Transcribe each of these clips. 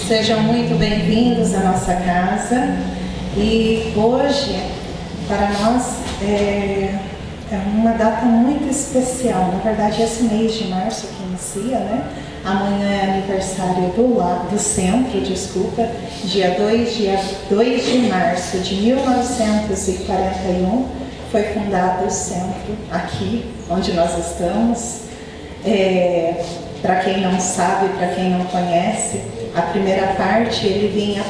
Sejam muito bem-vindos à nossa casa. E hoje, para nós, é uma data muito especial. Na verdade, esse mês de março que inicia, né? Amanhã é aniversário do centro, dia 2 de março de 1941, foi fundado o centro aqui, onde nós estamos. Para quem não sabe, para quem não conhece, a primeira parte ele vinha,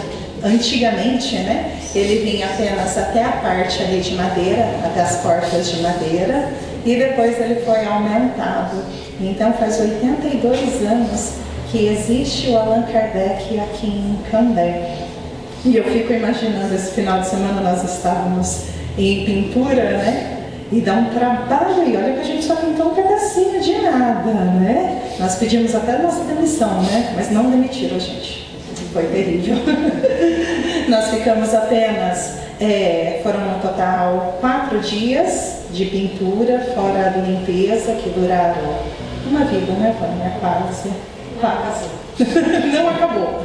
antigamente, né? Ele vinha apenas até a parte ali de madeira, até as portas de madeira, e depois ele foi aumentado. Então faz 82 anos que existe o Allan Kardec aqui em Cambé. E eu fico imaginando, esse final de semana nós estávamos em pintura, né? E dá um trabalho, e olha que a gente só pintou um pedacinho de nada, né? Nós pedimos até a nossa demissão, né? Mas não demitiram a gente. Foi terrível. Nós ficamos apenas, foram no total 4 dias de pintura, fora a limpeza, que duraram uma vida, né, Vânia? Quase. Não acabou.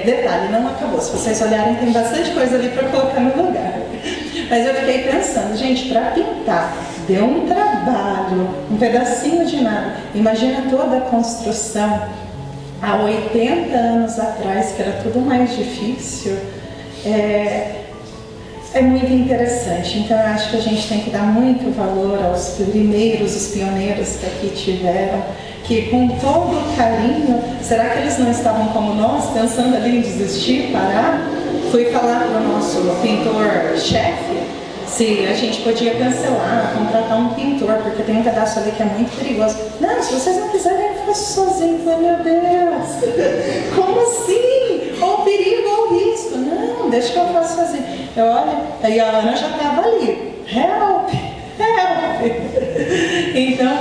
Detalhe, não acabou. Se vocês olharem, tem bastante coisa ali para colocar no lugar. Mas eu fiquei pensando, gente, para pintar, deu um trabalho, um pedacinho de nada. Imagina toda a construção há 80 anos atrás, que era tudo mais difícil. É muito interessante. Então eu acho que a gente tem que dar muito valor aos primeiros, os pioneiros que aqui tiveram, que com todo carinho, será que eles não estavam como nós, pensando ali em desistir, parar? Fui falar para o nosso pintor-chefe se a gente podia cancelar, contratar um pintor, porque tem um pedaço ali que é muito perigoso. Não, se vocês não quiserem, eu faço sozinho. Eu falei, meu Deus, como assim? Ou perigo ou risco? Não, deixa que eu faço sozinho. Eu olho, aí a Ana já estava ali, help. Então,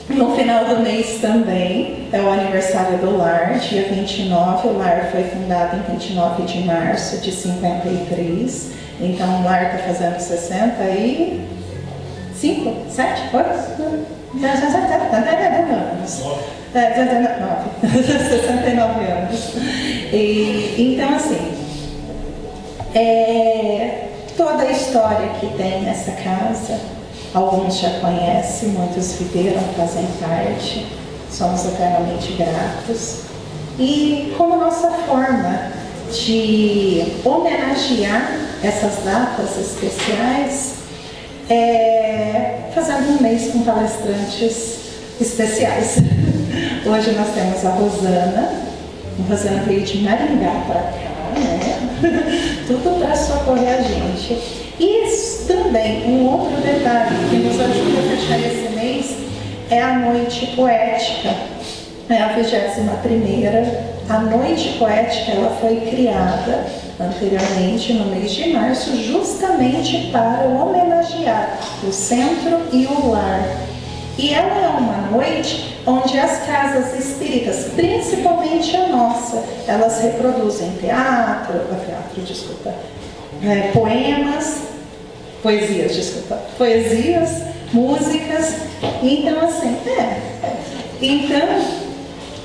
no final do mês também é o aniversário do lar, dia 29. O lar foi fundado em 29 de março de 53. Então o lar está fazendo 65, 7, 8, 69 anos. Então assim, toda a história que tem nessa casa, alguns já conhecem, muitos viveram, fazem parte, somos eternamente gratos. E como nossa forma de homenagear essas datas especiais, fazendo um mês com palestrantes especiais. Hoje nós temos a Rosana veio de Maringá para cá, né? Tudo para socorrer a gente. E também um outro detalhe que nos ajuda a fechar esse mês é a Noite Poética. É a 21ª. A Noite Poética, ela foi criada anteriormente no mês de março, justamente para homenagear o centro e o lar. E ela é uma noite onde as casas espíritas, principalmente a nossa, elas reproduzem poesias, músicas. Então assim, então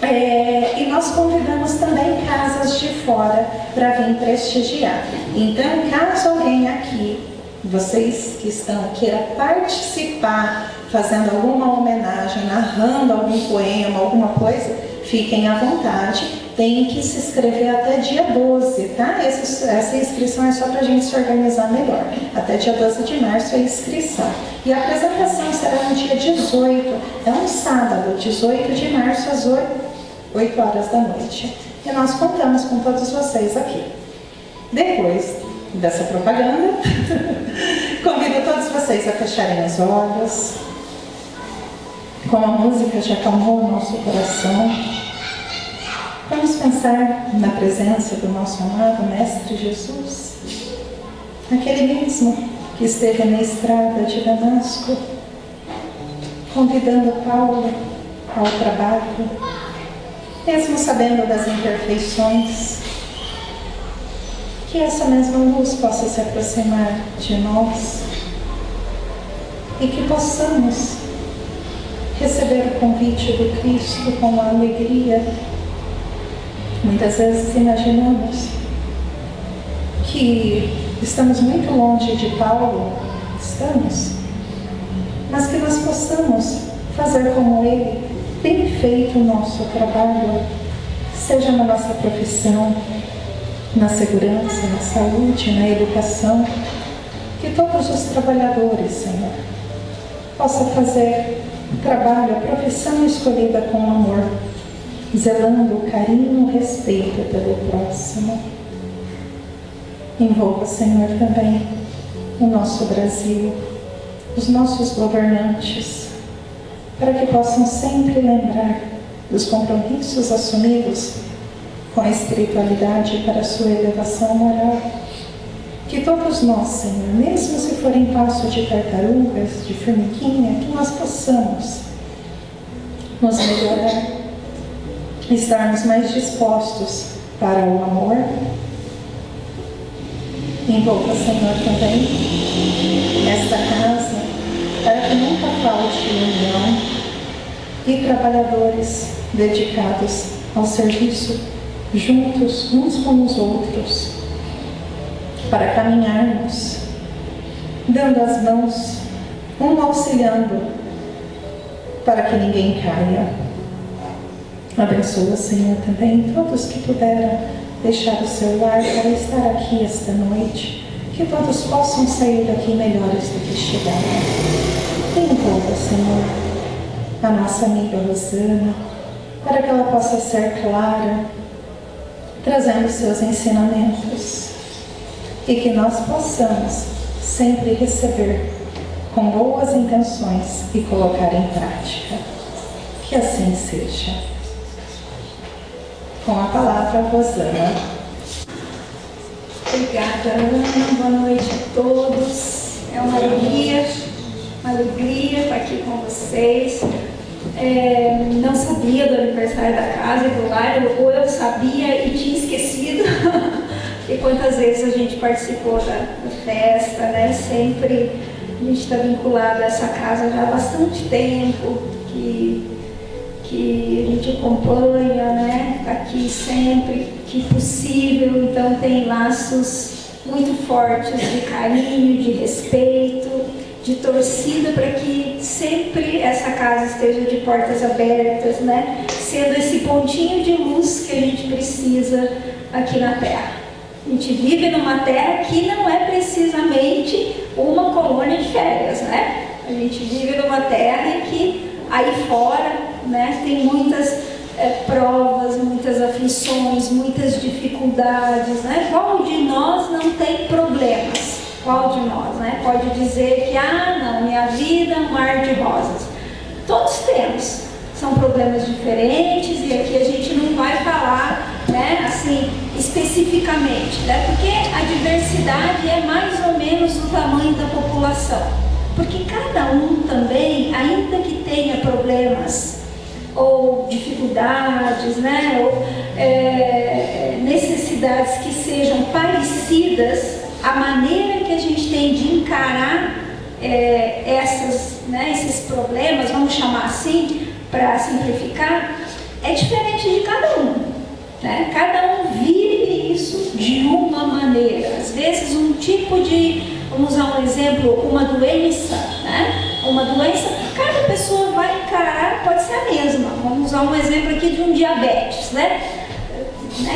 E nós convidamos também casas de fora para vir prestigiar. Então, caso alguém aqui, vocês que estão, queira participar, fazendo alguma homenagem, narrando algum poema, alguma coisa, fiquem à vontade. Tem que se inscrever até dia 12, tá? Essa inscrição é só para a gente se organizar melhor. Até dia 12 de março é a inscrição. E a apresentação será no dia 18, é um sábado, 18 de março, às 8 horas da noite. E nós contamos com todos vocês aqui. Depois dessa propaganda, convido todos vocês a fecharem os olhos. Como a música já acalmou o nosso coração, vamos pensar na presença do nosso amado Mestre Jesus, aquele mesmo que esteve na estrada de Damasco, convidando Paulo ao trabalho, mesmo sabendo das imperfeições. Que essa mesma luz possa se aproximar de nós e que possamos receber o convite do Cristo com alegria. Muitas vezes imaginamos que estamos muito longe de Paulo, mas que nós possamos fazer como ele, bem feito o nosso trabalho, seja na nossa profissão, na segurança, na saúde, na educação, que todos os trabalhadores, Senhor, possam fazer o trabalho, a profissão escolhida com amor, zelando o carinho e o respeito pelo próximo. Envolva, Senhor, também o nosso Brasil, os nossos governantes, para que possam sempre lembrar dos compromissos assumidos com a espiritualidade para a sua elevação moral. Que todos nós, Senhor, mesmo se for em passo de tartarugas, de formiguinha, que nós possamos nos melhorar, estarmos mais dispostos para o amor. Envolva, Senhor, também esta casa, para que nunca falte união e trabalhadores dedicados ao serviço, juntos uns com os outros, para caminharmos, dando as mãos, um auxiliando, para que ninguém caia. Abençoa, Senhor, também todos que puderam deixar o seu lar para estar aqui esta noite, que todos possam sair daqui melhores do que chegaram. Envolva, Senhor, a nossa amiga Rosana, para que ela possa ser clara, trazendo seus ensinamentos, e que nós possamos sempre receber com boas intenções e colocar em prática. Que assim seja. Com a palavra, Rosana. Obrigada, Ana. Boa noite a todos. É uma alegria estar aqui com vocês. Não sabia do aniversário da casa e do lar, ou eu sabia e tinha esquecido. E quantas vezes a gente participou da festa, né? Sempre a gente está vinculado a essa casa já há bastante tempo, que a gente acompanha, né? Tá aqui sempre que possível, então tem laços muito fortes de carinho, de respeito, de torcida para que sempre essa casa esteja de portas abertas, né? Sendo esse pontinho de luz que a gente precisa aqui na Terra. A gente vive numa terra que não é precisamente uma colônia de férias, né? A gente vive numa terra em que aí fora, né, tem muitas provas, muitas aflições, muitas dificuldades, né? Qual de nós não tem problemas? Qual de nós, né? Pode dizer que, não, minha vida é um mar de rosas. Todos temos. São problemas diferentes e aqui a gente não vai falar, né, assim, especificamente, né? Porque a diversidade é mais ou menos o tamanho da população. Porque cada um também, ainda que tenha problemas ou dificuldades, né, ou necessidades que sejam parecidas, a maneira que a gente tem de encarar esses problemas, vamos chamar assim, para simplificar, é diferente de cada um, né? Cada um vive isso de uma maneira. Às vezes um tipo de, vamos usar um exemplo, uma doença, né? Uma doença, cada pessoa vai encarar, pode ser a mesma. Vamos usar um exemplo aqui de um diabetes, né?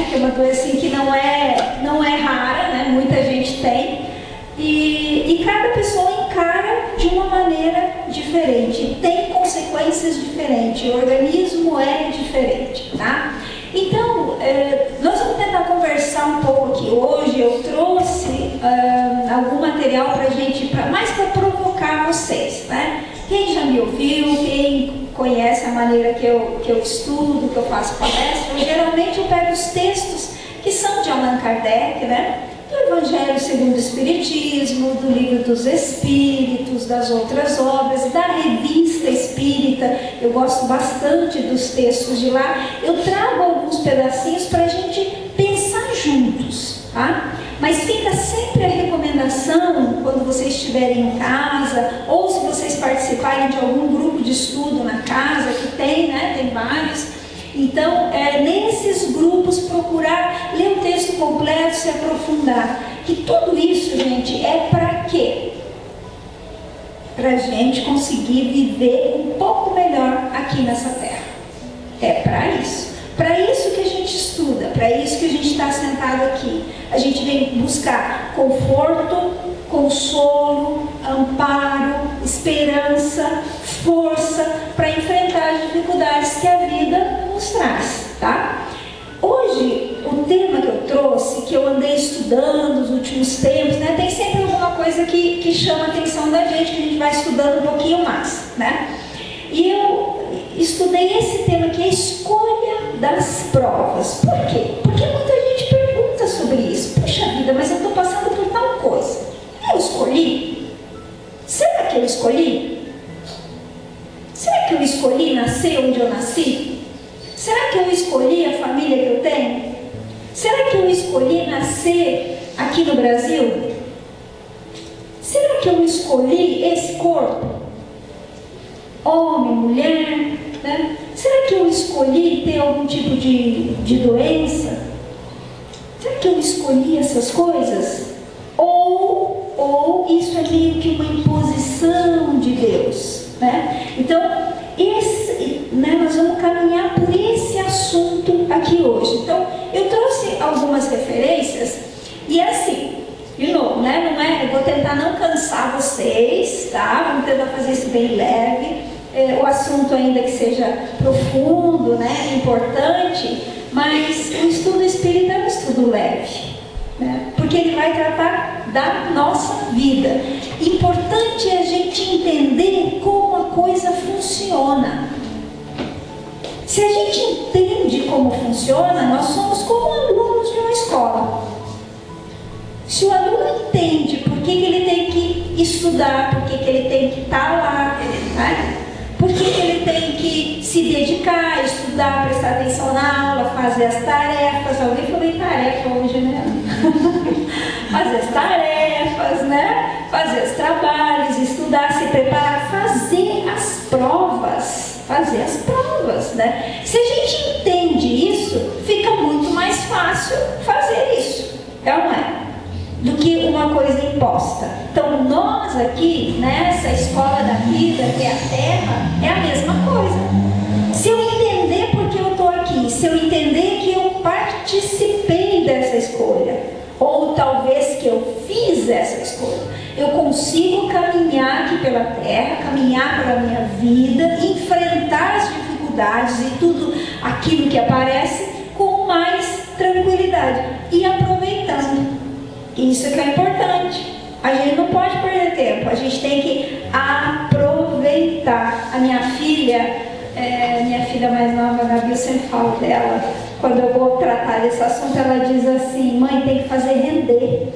Que é uma doença assim, que não é rara, né? Muita gente tem. E cada pessoa encara de uma maneira diferente, tem consequências diferentes, o organismo é diferente, tá? Então, nós vamos tentar conversar um pouco aqui hoje. Eu trouxe algum material para a gente, mais para provocar vocês, né? Quem já me ouviu, quem conhece a maneira que eu estudo, que eu faço palestra, geralmente eu pego os textos que são de Allan Kardec, né? Do Evangelho segundo o Espiritismo, do Livro dos Espíritos, das outras obras, da Revista Espírita. Eu gosto bastante dos textos de lá. Eu trago alguns pedacinhos para a gente pensar juntos, tá? Mas fica sempre a recomendação, quando vocês estiverem em casa, ou se vocês participarem de algum grupo de estudo na casa, que tem, né? Tem vários. Então, nesses grupos, procurar ler o texto completo, se aprofundar. Que tudo isso, gente, é para quê? Para a gente conseguir viver um pouco melhor aqui nessa terra. É para isso. Para isso que a gente estuda, para isso que a gente está sentado aqui. A gente vem buscar conforto, consolo, amparo, esperança, força para enfrentar as dificuldades que a vida nos traz, tá? Hoje, o tema que eu trouxe, que eu andei estudando nos últimos tempos, né? Tem sempre alguma coisa que chama a atenção da gente, que a gente vai estudando um pouquinho mais, né? E eu estudei esse tema, que é a escolha das provas. Por quê? Porque muita gente pergunta sobre isso. Puxa vida, mas eu estou passando por tal coisa. Eu escolhi? Será que eu escolhi? Será que eu escolhi nascer onde eu nasci? Será que eu escolhi a família que eu tenho? Será que eu escolhi nascer aqui no Brasil? Será que eu escolhi esse corpo? Homem, mulher, né? Será que eu escolhi ter algum tipo de doença? Será que eu escolhi essas coisas? Ou isso é meio que uma imposição de Deus, né? Então, nós vamos caminhar por esse assunto aqui hoje. Então, eu trouxe algumas referências e assim, de novo, né? Eu vou tentar não cansar vocês, tá? Vamos tentar fazer isso bem leve. O assunto ainda que seja profundo, né? Importante, mas o estudo espírita é um estudo leve, né? Porque ele vai tratar da nossa vida. Importante é a gente entender como a coisa funciona. Se a gente entende como funciona, nós somos como alunos de uma escola. Se o aluno entende por que ele tem que estudar, por que ele tem que estar lá, né? Por que ele tem que se dedicar, estudar, prestar atenção na aula, fazer as tarefas. Alguém falou em tarefa hoje, né? Fazer as tarefas, né? Fazer os trabalhos, estudar, se preparar, fazer as provas. Fazer as provas, né? Se a gente entende isso, fica muito mais fácil fazer isso, é ou não é? Do que uma coisa imposta. Então, nós aqui, nessa escola da vida, que é a Terra, é a mesma coisa. Se eu entender por que eu estou aqui, se eu entender que eu participei dessa escolha, ou talvez que eu fiz essa escolha, eu consigo caminhar aqui pela Terra, caminhar pela minha vida, enfrentar as dificuldades e tudo aquilo que aparece com mais tranquilidade e aproveitando. Isso é que é importante. A gente não pode perder tempo, a gente tem que aproveitar. A minha filha mais nova, a Gabi, eu sempre falo dela, quando eu vou tratar desse assunto, ela diz assim: mãe, tem que fazer render,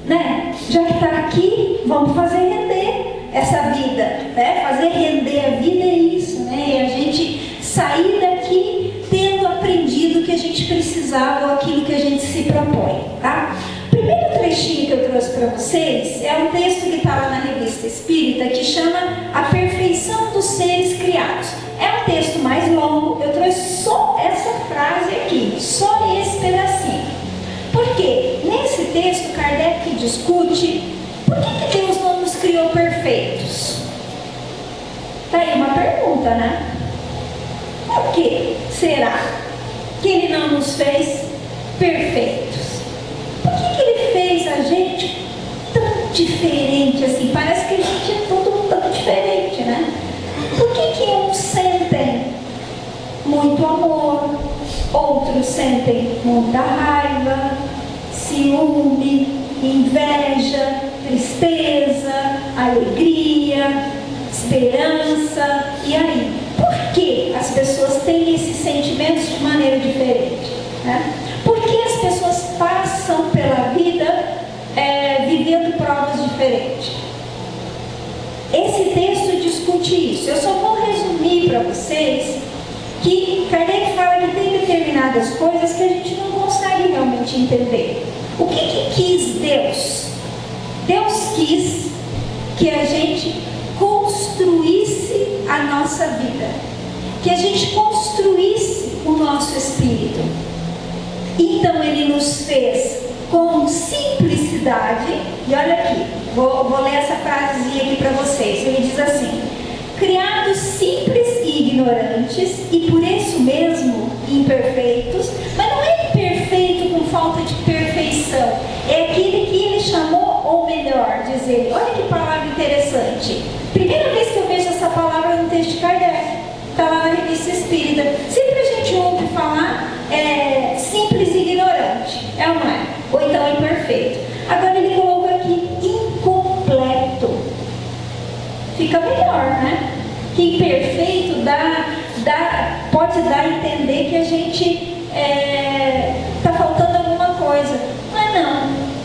né? Já que está aqui, vamos fazer render essa vida, né? Fazer render a vida é isso, né? E a gente sair daqui tendo aprendido o que a gente precisava, ou aquilo que a gente se propõe, tá? O primeiro trechinho que eu trouxe para vocês é um texto que está lá na Revista Espírita, que chama A Perfeição dos Seres Criados. É um texto mais longo, eu trouxe só discute, por que Deus não nos criou perfeitos? Tá aí uma pergunta, né? Por que será que Ele não nos fez perfeitos? Por que Ele fez a gente tão diferente assim? Parece que a gente é todo tão diferente, né? Por que uns sentem muito amor, outros sentem muita raiva, ciúme, inveja, tristeza, alegria, esperança? E aí? Por que as pessoas têm esses sentimentos de maneira diferente, né? Por que as pessoas passam pela vida vivendo provas diferentes? Esse texto discute isso. Eu só vou resumir para vocês que Kardec fala que tem determinadas coisas que a gente não consegue realmente entender. O que quis Deus? Deus quis que a gente construísse a nossa vida, que a gente construísse o nosso espírito. Então Ele nos fez com simplicidade. E olha aqui, vou ler essa frasezinha aqui para vocês. Ele diz assim: criados simples e ignorantes, e por isso mesmo imperfeitos. Mas não é imperfeito com falta de perfeição, é aquele que Ele chamou, ou melhor, diz ele. Olha que palavra interessante. Primeira vez que eu vejo essa palavra no texto de Kardec, está lá na Revista Espírita. Sempre a gente ouve falar simples e ignorante, é ou não é? Ou então imperfeito. Agora ele colocou aqui incompleto. Fica melhor, né? Que imperfeito pode dar a entender que a gente está faltando alguma coisa. Mas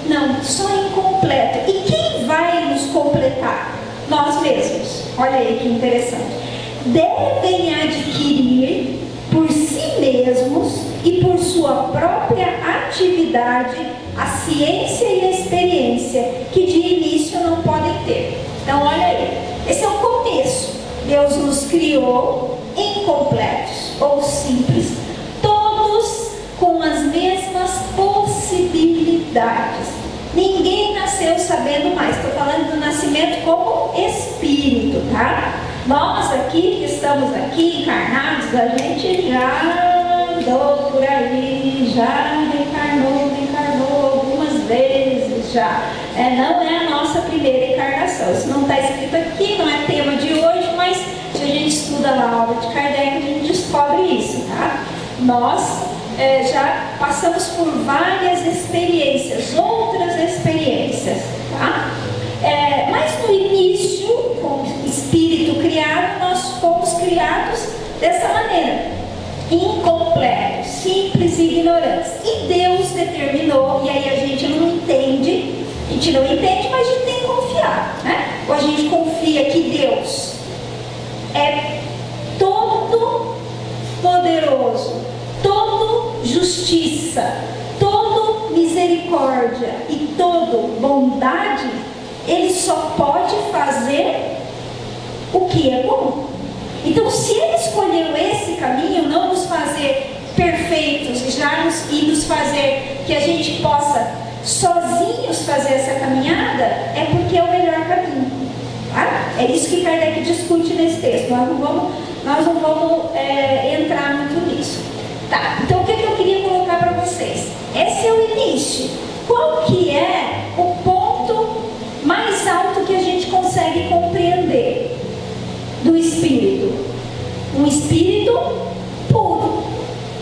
não, só incompleto. E quem vai nos completar? Nós mesmos. Olha aí que interessante. Devem adquirir por si mesmos e por sua própria atividade a ciência e a experiência que de início não podem ter. Então olha aí, esse é o começo. Deus nos criou incompletos ou simples, todos com as mesmas possibilidades. Ninguém nasceu sabendo mais. Estou falando do nascimento como espírito, tá? Nós aqui, que estamos aqui encarnados, a gente já andou por aí, já reencarnou algumas vezes já. Não é a nossa primeira encarnação. Isso não está escrito aqui, não é tema de hoje, mas se a gente estuda lá a obra de Kardec, a gente descobre isso, tá? Nós já passamos por várias experiências, outras experiências, tá? Mas no início, com o espírito criado, nós fomos criados dessa maneira, incompletos, simples e ignorantes. E Deus determinou, e aí a gente não entende, mas a gente tem que confiar, né? Ou a gente confia que Deus é todo poderoso, todo justiça, todo misericórdia e todo bondade. Ele só pode fazer o que é bom. Então, se Ele escolheu esse caminho, não nos fazer perfeitos e nos fazer que a gente possa sozinhos fazer essa caminhada, é porque é o melhor caminho, tá? É isso que Kardec discute nesse texto. Nós não vamos entrar muito nisso, tá? Então, o que eu queria colocar para vocês? Esse é o início. Qual que é o ponto mais alto que a gente consegue compreender do espírito? Um espírito puro,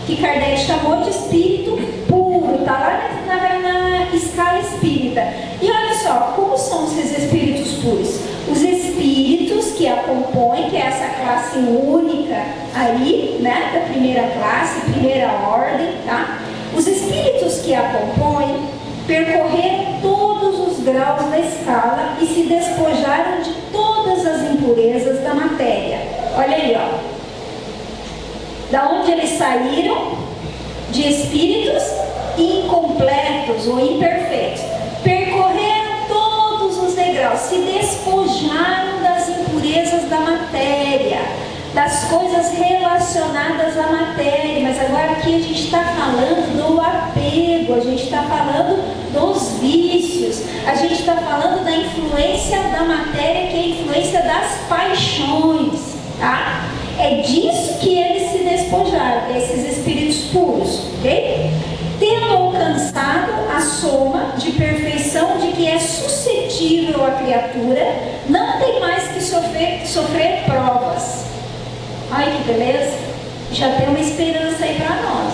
que Kardec chamou de espírito puro, está lá na escala espírita. E olha só, como são esses espíritos puros? Os espíritos que a compõem, que é essa classe única aí, né, da primeira classe, primeira ordem, tá? Os espíritos que a compõem percorreram todos os graus da escala e se despojaram de todas as impurezas da matéria. Olha aí, ó. Da onde eles saíram? De espíritos incompletos ou imperfeitos. Percorreram todos os degraus, se despojaram das impurezas da matéria. das coisas relacionadas à matéria, mas agora aqui a gente está falando do apego, a gente está falando dos vícios, a gente está falando da influência da matéria, que é a influência das paixões, tá? É disso que eles se despojaram, desses espíritos puros, ok? Tendo alcançado a soma de perfeição de que é suscetível a criatura, não tem mais que sofrer provas. Olha que beleza, já tem uma esperança aí para nós,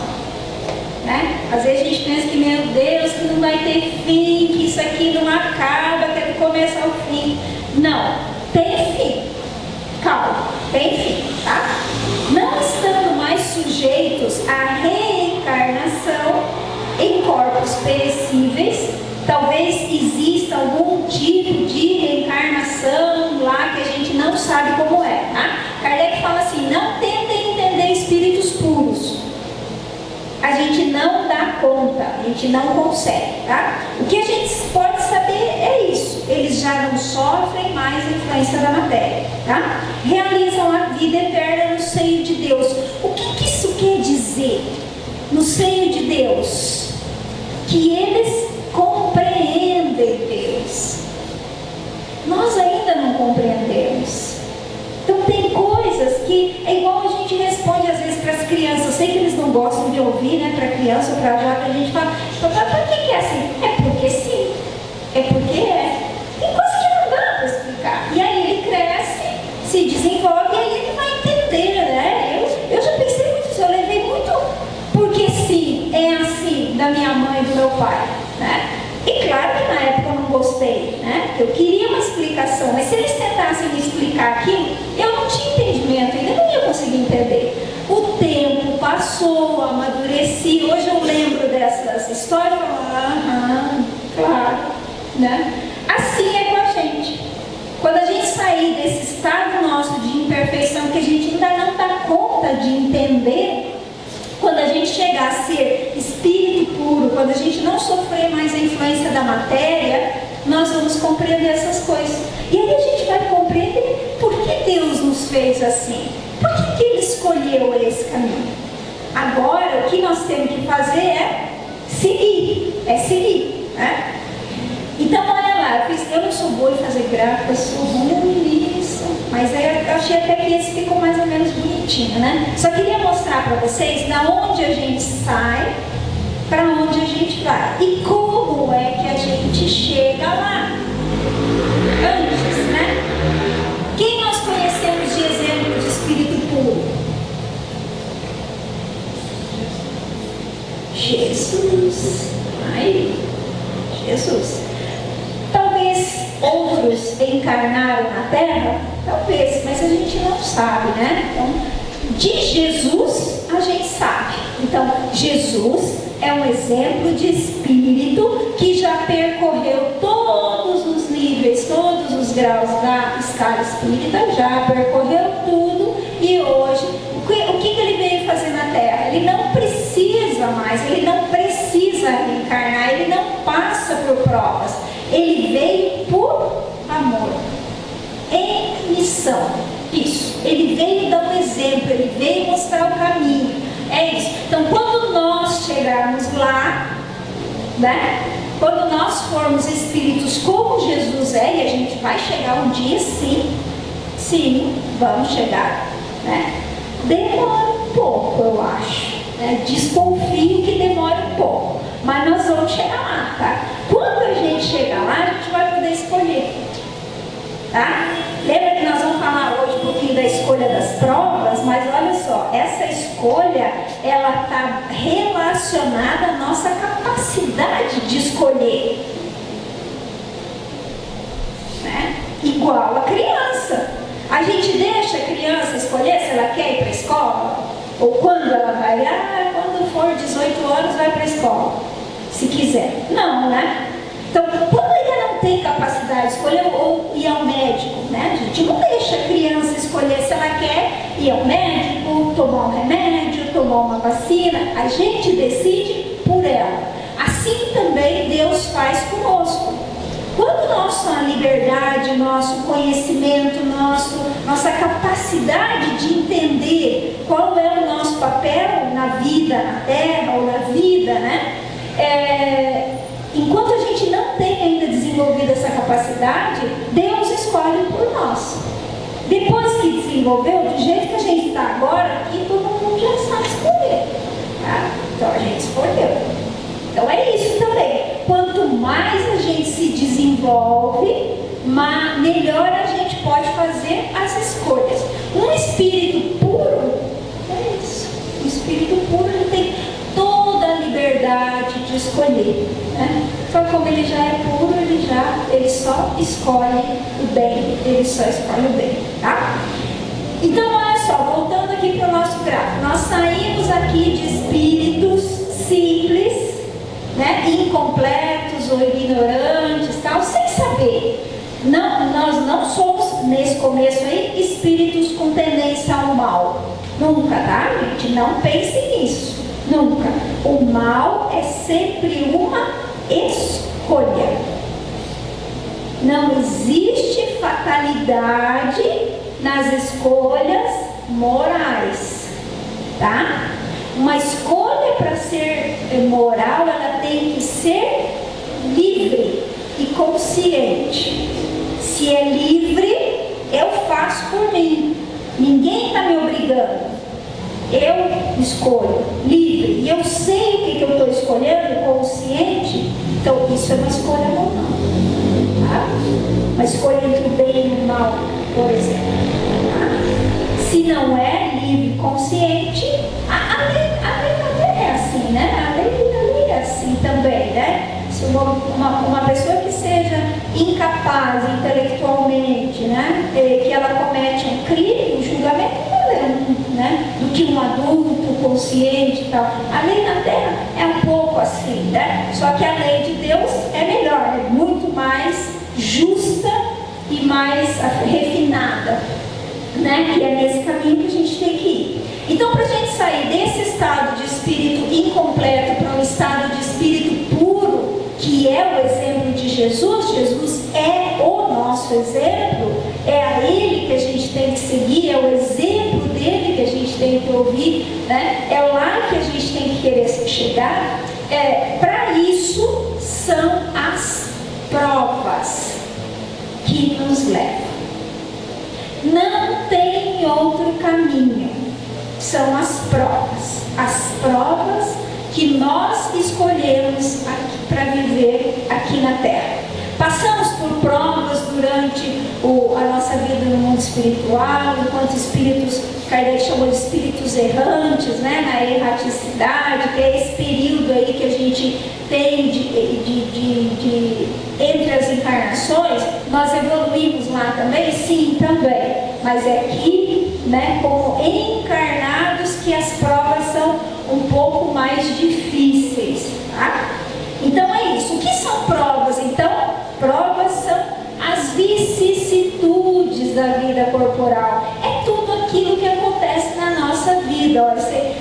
né? Às vezes a gente pensa que, meu Deus, que não vai ter fim, que isso aqui não acaba, que é do começo ao fim. Não, tem fim, calma, tem fim, tá? Não estando mais sujeitos à reencarnação em corpos perecíveis, talvez exista algum tipo de reencarnação lá que a gente não sabe como é, tá? Kardec fala assim, não tentem entender espíritos puros. A gente não dá conta, a gente não consegue, tá? O que a gente pode saber é isso, eles já não sofrem mais a influência da matéria, tá? Realizam a vida eterna no seio de Deus. O que isso quer dizer? No seio de Deus? Que eles compreendem Deus. Nós ainda não compreendemos. Então tem coisas que é igual a gente responde às vezes para as crianças. Eu sei que eles não gostam de ouvir, né? Para criança ou para jovem, a gente fala, papai, por que é assim? É porque sim. É porque é. Tem coisa que não dá para explicar. E aí ele cresce, se desenvolve e aí ele vai entender, né? Eu já pensei muito isso, eu levei muito porque sim, é assim da minha mãe e do meu pai, né? E claro que na época eu não gostei, né? Eu queria uma explicação, mas se eles tentassem me explicar aquilo, eu não tinha entendimento, ainda não ia conseguir entender. O tempo passou, amadureci, hoje eu lembro dessas histórias e falo, claro, né? Assim é com a gente. Quando a gente sair desse estado nosso de imperfeição, que a gente ainda não dá conta de entender, quando a gente chegar a ser espírito puro, quando a gente não sofrer mais a influência da matéria, nós vamos compreender essas coisas. E aí a gente vai compreender por que Deus nos fez assim. Por que Ele escolheu esse caminho? Agora, o que nós temos que fazer é seguir. Né? Então, olha lá, eu não sou boa em fazer gráfico, eu sou ruim nisso. Mas aí eu achei até que esse ficou mais ou menos bonitinho, né? Só queria mostrar para vocês da onde a gente sai, para onde a gente vai. E como é que a gente chega lá. Antes, né? Quem nós conhecemos de exemplo de espírito puro? Jesus. Ai, Jesus. Talvez outros encarnaram na Terra, talvez, mas a gente não sabe, né? Então, de Jesus a gente sabe. Então, Jesus é um exemplo de espírito que já percorreu todos os níveis, todos os graus da escala espírita, já percorreu tudo e hoje, o que ele veio fazer na Terra? Ele não precisa mais, ele não precisa reencarnar, ele não passa por provas. Ele veio por amor, em missão, isso. Ele veio dar um exemplo, ele veio mostrar o caminho, é isso. Então, quando nós chegarmos lá, né? Quando nós formos espíritos como Jesus é, e a gente vai chegar um dia, sim, vamos chegar, né? Demora um pouco, eu acho, né? Desconfio que demora um pouco, mas nós vamos chegar lá, tá? Quando a gente chegar lá, a gente vai poder escolher, tá? Lembra que nós vamos falar hoje um pouquinho da escolha das provas, mas olha só, essa escolha, ela está relacionada à nossa capacidade de escolher, né? Igual a criança. A gente deixa a criança escolher se ela quer ir para a escola? Ou quando ela vai? Quando for 18 anos vai para a escola, se quiser. Não, né? Então, quando ainda não tem capacidade de escolher ou ir ao médico, né? A gente não deixa a criança escolher se ela quer ir ao médico, tomar um remédio, tomar uma vacina. A gente decide por ela. Assim também Deus faz conosco. Quando nós nossa liberdade, nosso conhecimento, nossa capacidade de entender qual é o nosso papel na vida, na terra ou na vida, né? Enquanto a gente não tem ainda desenvolvido essa capacidade, Deus escolhe por nós. Depois que desenvolveu, do jeito que a gente está agora, aqui todo mundo já sabe escolher, tá? Então a gente escolheu. Então é isso também. Quanto mais a gente se desenvolve, melhor a gente pode fazer as escolhas. Um espírito puro é isso. Um espírito puro, ele tem toda a liberdade de escolher, né? Só como ele já é puro, ele só escolhe o bem, ele só escolhe o bem, tá? Então olha só, voltando aqui para o nosso gráfico, nós saímos aqui de espíritos simples, né, incompletos ou ignorantes, tal, sem saber. Nós não somos, nesse começo aí, espíritos com tendência ao mal. Nunca, tá, gente? Não pense nisso. Nunca. O mal é sempre uma escolha. Não existe fatalidade nas escolhas morais, tá? Uma escolha para ser moral, ela tem que ser livre e consciente. Se é livre, eu faço por mim. Ninguém está me obrigando. Eu escolho, livre. E eu sei o que eu estou escolhendo, consciente. Então, isso é uma escolha moral. Tá? Uma escolha entre o bem e o mal, por exemplo. Tá? Se não é livre e consciente, a lei até é assim, né? A lei é assim também, né? Se uma pessoa que seja incapaz intelectualmente, né? Que ela comete um crime, o julgamento é né? Do que um adulto consciente e tal. A lei na Terra é um pouco assim, né? Só que a lei de Deus é melhor, é muito mais justa e mais refinada, né? Que é nesse caminho que a gente tem que ir. Então, para a gente sair desse estado de espírito incompleto para um estado de espírito puro, que é o exemplo de Jesus, Jesus é o nosso exemplo, é a Ele que a gente tem que seguir, é o exemplo dele que a gente tem que ouvir, né? É lá que a gente tem que querer chegar. Para isso são as provas que nos levam. Não tem outro caminho. São as provas que nós escolhemos para viver aqui na Terra. Passamos por provas durante a nossa vida no mundo espiritual, enquanto espíritos, Kardec chamou de espíritos errantes, né, na erraticidade, que é esse período aí que a gente tem entre as encarnações. Nós evoluímos lá também? Sim, também. Mas é aqui, né, como encarnados, que as provas são um pouco mais difíceis, tá? Então é isso. O que são provas? Então, provas são as vicissitudes da vida corporal. É tudo aquilo que acontece na nossa vida. Olha,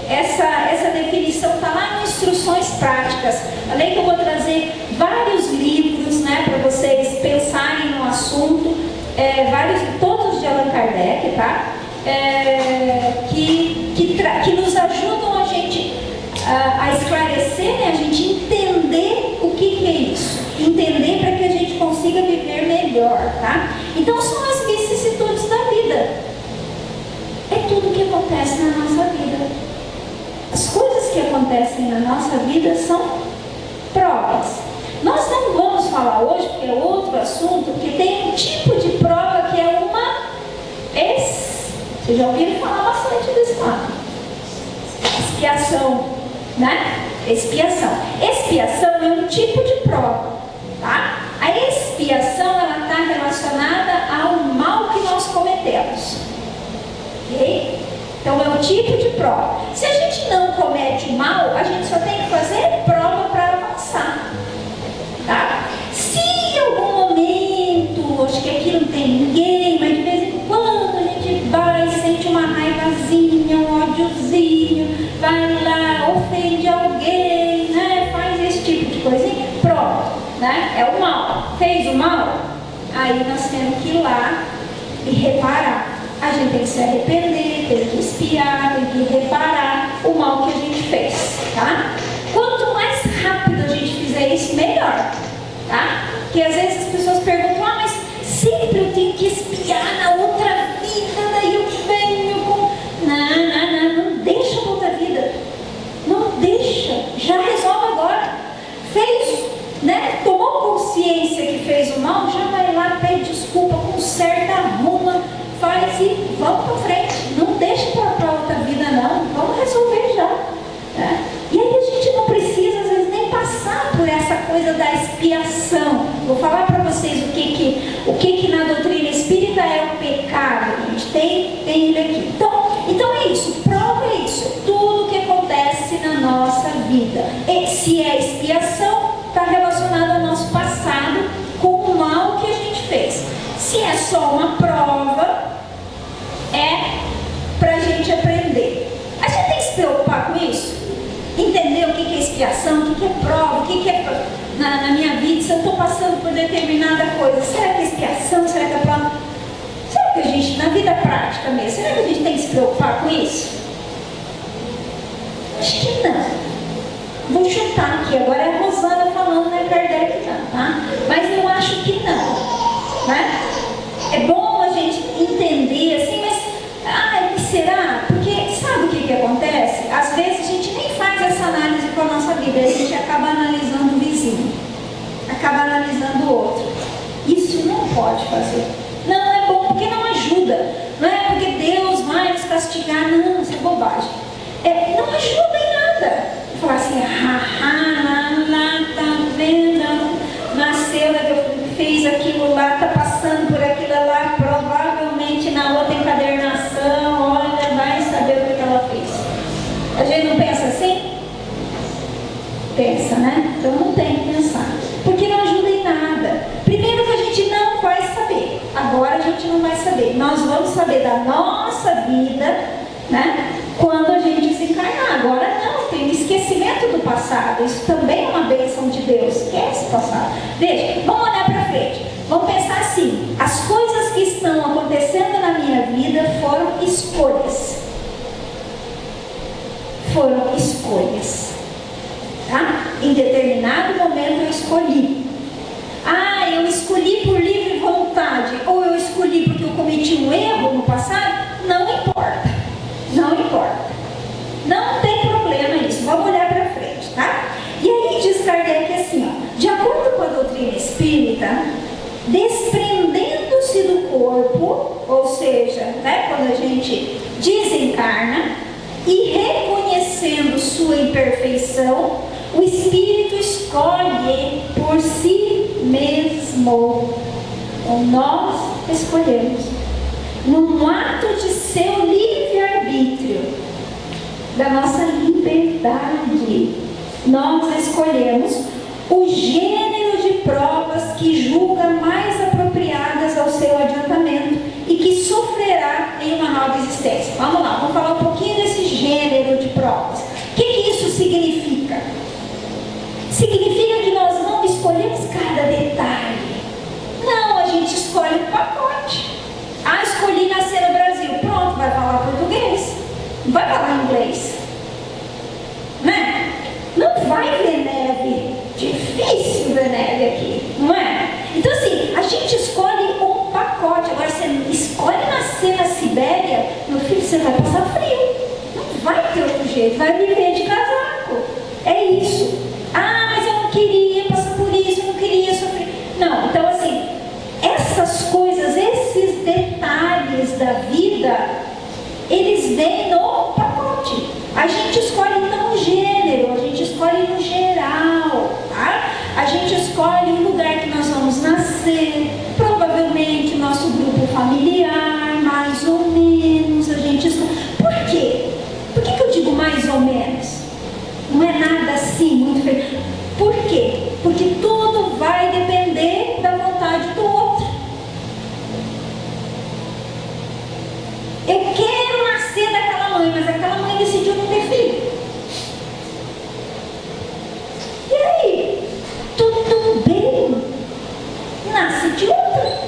essa definição está lá nas instruções práticas. Além que eu vou trazer vários livros, né, para vocês pensarem no assunto, todos de Allan Kardec, tá? Que nos ajudam a gente a esclarecer, né? A gente entender o que é isso, entender para que a gente consiga viver melhor, tá? Então são as vicissitudes da vida, é tudo que acontece na nossa vida. As coisas que acontecem na nossa vida são provas. Nós não vamos falar hoje, porque é outro assunto, que tem um tipo de prova que é uma vocês já ouviram falar bastante desse lado. Expiação, né? Expiação. Expiação é um tipo de prova, tá? A expiação, ela está relacionada ao mal que nós cometemos, ok? Então é um tipo de prova. Se a gente não comete o mal, a gente só tem que fazer prova para avançar, tá? Se em algum momento, acho que aqui não tem ninguém, mas de vez em quando a gente vai, sente uma raivazinha, um ódiozinho, vai lá, ofende alguém, né? Faz esse tipo de coisinha, pronto, né? É o mal. Fez o mal, aí nós temos que ir lá e reparar. A gente tem que se arrepender, tem que expiar, tem que reparar o mal que a gente fez, tá? Quanto mais rápido a gente fizer isso, melhor, tá? Porque às vezes as pessoas perguntam, mas sempre eu tenho que expiar na outra vida, daí eu venho com... Não deixa a outra vida, não deixa, já resolve agora. Fez, né? Tomou consciência que fez o mal, já vai lá, pede desculpa, conserta, arruma, faz e vamos para frente. Não deixa para outra vida não, vamos resolver já, né? E aí a gente não precisa às vezes nem passar por essa coisa da expiação. Vou falar para vocês o que na doutrina espírita é o pecado. A gente tem ele aqui. Então é isso, prova é isso, é tudo que acontece na nossa vida. E se é expiação, está relacionado ao nosso passado com o mal que a gente fez. Se é só uma prova, é para a gente aprender. A gente tem que se preocupar com isso? Entender o que é expiação, o que é prova, o que é na minha vida, se eu estou passando por determinada coisa, será que é expiação, será que é prova? Será que a gente, na vida prática mesmo, será que a gente tem que se preocupar com isso? Acho que não. Vou chutar aqui, agora é a Rosana falando, não é Kardec não, tá? Mas eu acho que não, né? É bom a gente entender assim, mas será? Porque sabe o que acontece? Às vezes a gente nem faz essa análise com a nossa vida, a gente acaba analisando o vizinho, acaba analisando o outro. Isso não pode fazer. Não é bom porque não ajuda. Não é porque Deus vai nos castigar, não, isso é bobagem. Não ajuda em nada. Falar assim, tá vendo? Nasceu, fez aquilo lá, tá passando por aquilo lá, provavelmente na outra encadernação, olha, vai saber o que ela fez. A gente não pensa assim? Pensa, né? Então não tem que pensar. Porque não ajuda em nada. Primeiro que a gente não vai saber. Agora a gente não vai saber. Nós vamos saber da nossa vida, né? Quando a gente desencarnar. Agora não, tem o esquecimento do passado. Isso também é uma bênção de Deus. Esquece o passado. Veja, vamos olhar para frente. Vamos pensar assim: as coisas que estão acontecendo na minha vida foram escolhas. Foram escolhas. Tá? Em determinado momento eu escolhi. Eu escolhi por livre vontade. Ou eu escolhi porque eu cometi um erro no passado. Não importa. Não importa. Não tem problema isso. Vamos olhar para frente, tá? E aí diz Kardec assim, ó, de acordo com a doutrina espírita, desprendendo-se do corpo, ou seja, né, quando a gente desencarna, e reconhecendo sua imperfeição, o espírito escolhe por si mesmo. Então nós escolhemos. Num ato de seu livre-arbítrio, da nossa liberdade, nós escolhemos o gênero de provas que julga mais apropriadas ao seu adiantamento e que sofrerá em uma nova existência. Vamos lá, vamos falar um pouquinho desse gênero de provas. O que isso significa? Significa que nós não escolhemos cada detalhe. Não, a gente escolhe o pacote. Escolhi nascer no Brasil. Pronto, vai falar português. Não vai falar inglês. Né? Não vai ver neve. Difícil ver neve aqui, não é? Então assim, a gente escolhe um pacote. Agora você escolhe nascer na Sibéria, meu filho, você vai passar frio. Não vai ter outro jeito, vai viver de casaco. É isso. Mas eu não queria passar por isso, eu não queria sofrer. Não, então assim, essas coisas, esses detalhes da vida, eles vêm no pacote. A gente escolhe não o gênero, a gente escolhe no geral, tá? A gente escolhe o lugar que nós vamos nascer, provavelmente o nosso grupo familiar, mais ou menos, a gente escolhe. Por quê? Por que eu digo mais ou menos? Não é nada assim, muito feio. Por quê? Porque tudo vai depender da vontade do outro. Eu quero nascer daquela mãe, mas aquela mãe decidiu não ter filho. nasce de outra.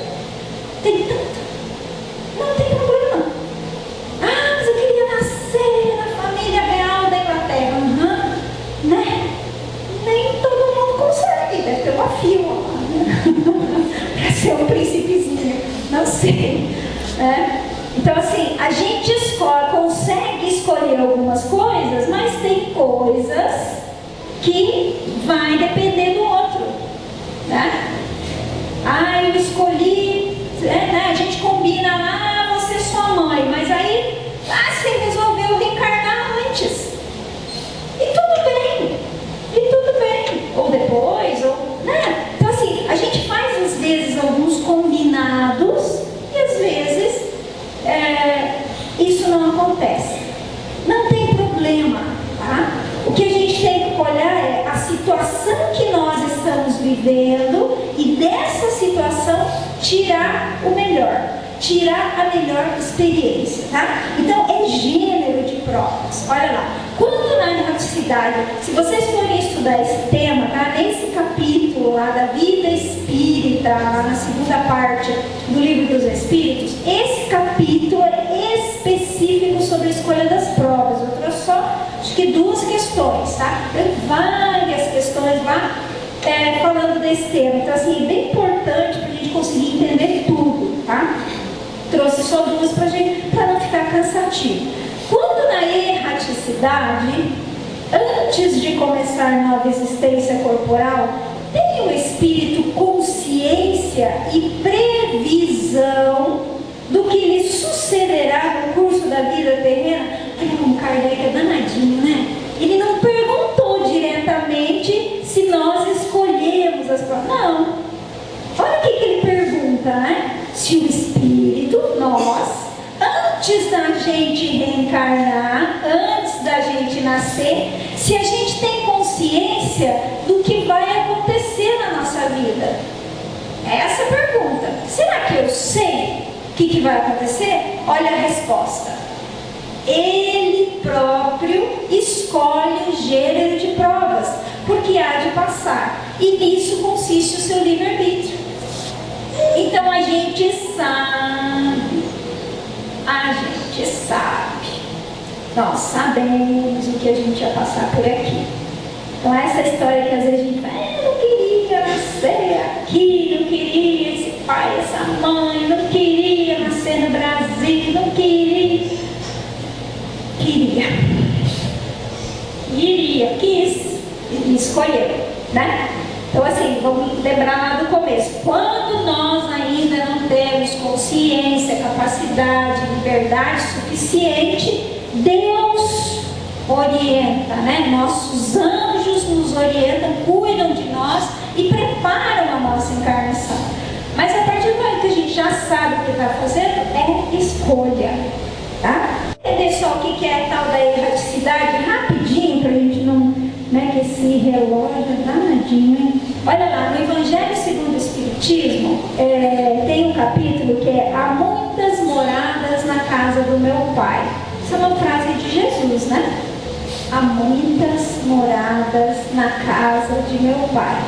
Tem tanto. Não tem problema. Ah, mas eu queria nascer na família real da Inglaterra. Né? Nem todo mundo consegue. Deve ter uma fila lá, né? Para ser um príncipezinho. Não sei. Né? Então, assim, a gente consegue escolher algumas coisas, mas tem coisas que vai depender do outro, né? Ah, eu escolhi, né? A gente combina lá, você é sua mãe, mas aí você resolveu reencarnar antes. E tudo bem, ou depois, ou, né? Então, assim, a gente faz às vezes alguns combinados e às vezes isso não acontece. Não tem problema, tá? O que a gente tem que olhar é a situação que nós estamos vivendo e dessa situação tirar o melhor, tirar a melhor experiência, tá? Então é gênero de provas. Olha lá, quando na erraticidade, se vocês forem estudar esse tema, tá? Nesse capítulo lá da vida espírita, lá na segunda parte do livro dos Espíritos, esse capítulo é específico sobre a escolha das provas. Eu trouxe só, acho que 2 questões, tá? Tem várias questões lá falando desse tema. Então, assim, é bem importante para a gente conseguir entender tudo, tá? Trouxe só 2 para não ficar cansativo. Quando na erraticidade, antes de começar nova existência corporal, tem o espírito consciência e previsão do que lhe sucederá no curso da vida terrena. Olha como Kardec é danadinho, né? Ele não perguntou diretamente se nós escolhemos as provas. Não. Olha o que ele pergunta, né? Se o espírito, nós, antes da gente reencarnar, antes da gente nascer, se a gente tem consciência do que vai acontecer na nossa vida. Essa é a pergunta. Será que eu sei o que vai acontecer? Olha a resposta. Ele próprio escolhe o gênero de provas, porque há de passar. E nisso consiste o seu livre-arbítrio. Então a gente sabe. Nós sabemos o que a gente ia passar por aqui. Então essa história que às vezes a gente fala, eu não queria nascer aqui, não queria esse pai, essa mãe, não queria nascer no Brasil, não queria. Quis e escolheu, né? Então assim, vamos lembrar lá do começo. Quando nós ainda não temos consciência, capacidade, liberdade suficiente, Deus orienta, né? Nossos anjos nos orientam, cuidam de nós e preparam a nossa encarnação. Mas a partir do momento que a gente já sabe o que está fazendo, é escolha, tá? Entender só o que é a tal da erraticidade, rapidinho, para a gente não, né, que esse relógio é danadinho, hein? Olha lá, no Evangelho segundo o Espiritismo, tem um capítulo que é há muitas moradas na casa do meu Pai. Isso é uma frase de Jesus, né? Há muitas moradas na casa de meu Pai.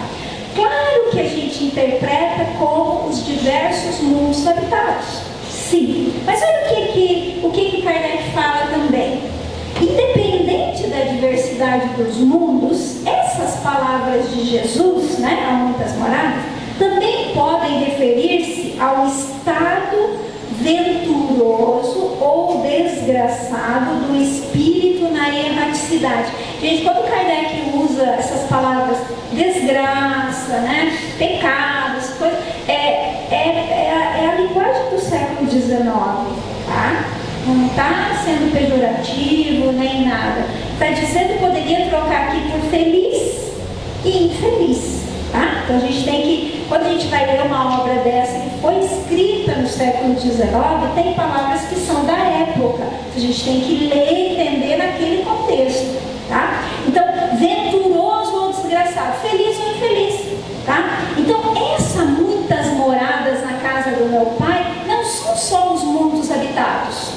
Claro que a gente interpreta como os diversos mundos habitados. Sim, mas olha o que Kardec fala também. Independente da diversidade dos mundos, essas palavras de Jesus, né, há muitas moradas, também podem referir-se ao estado venturoso ou desgraçado do espírito na erraticidade. Gente, quando Kardec usa essas palavras desgraça, né, pecados, coisas, é a linguagem do século XIX, tá? Não está sendo pejorativo nem nada. Está dizendo que poderia trocar aqui por feliz e infeliz, tá? Então a gente tem que, quando a gente vai ler uma obra dessa que foi escrita no século XIX, tem palavras que são da época. A gente tem que ler e entender naquele contexto, tá? Então, venturoso ou desgraçado, feliz ou infeliz, tá? Então, essas muitas moradas na casa do meu Pai não são só os mundos habitados.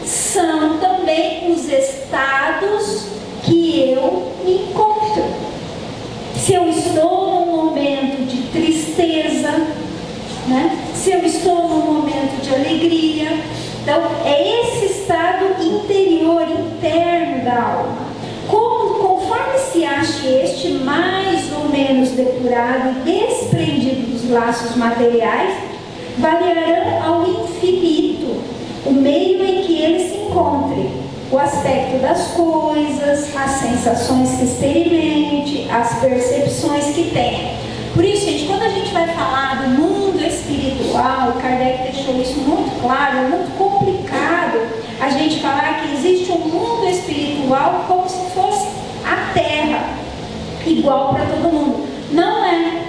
São também os estados que eu me encontro. Se eu estou num momento de tristeza, né? Se eu estou num momento de alegria. Então, é esse estado interior, interno da alma. Conforme se ache este mais ou menos depurado e desprendido dos laços materiais, variarão ao infinito o meio em que ele se encontre, o aspecto das coisas, as sensações que experimente, as percepções que tenha. Por isso, gente, quando a gente vai falar do mundo espiritual, Kardec deixou isso muito claro, é muito complicado a gente falar que existe um mundo espiritual como se fosse a Terra, igual para todo mundo. Não é.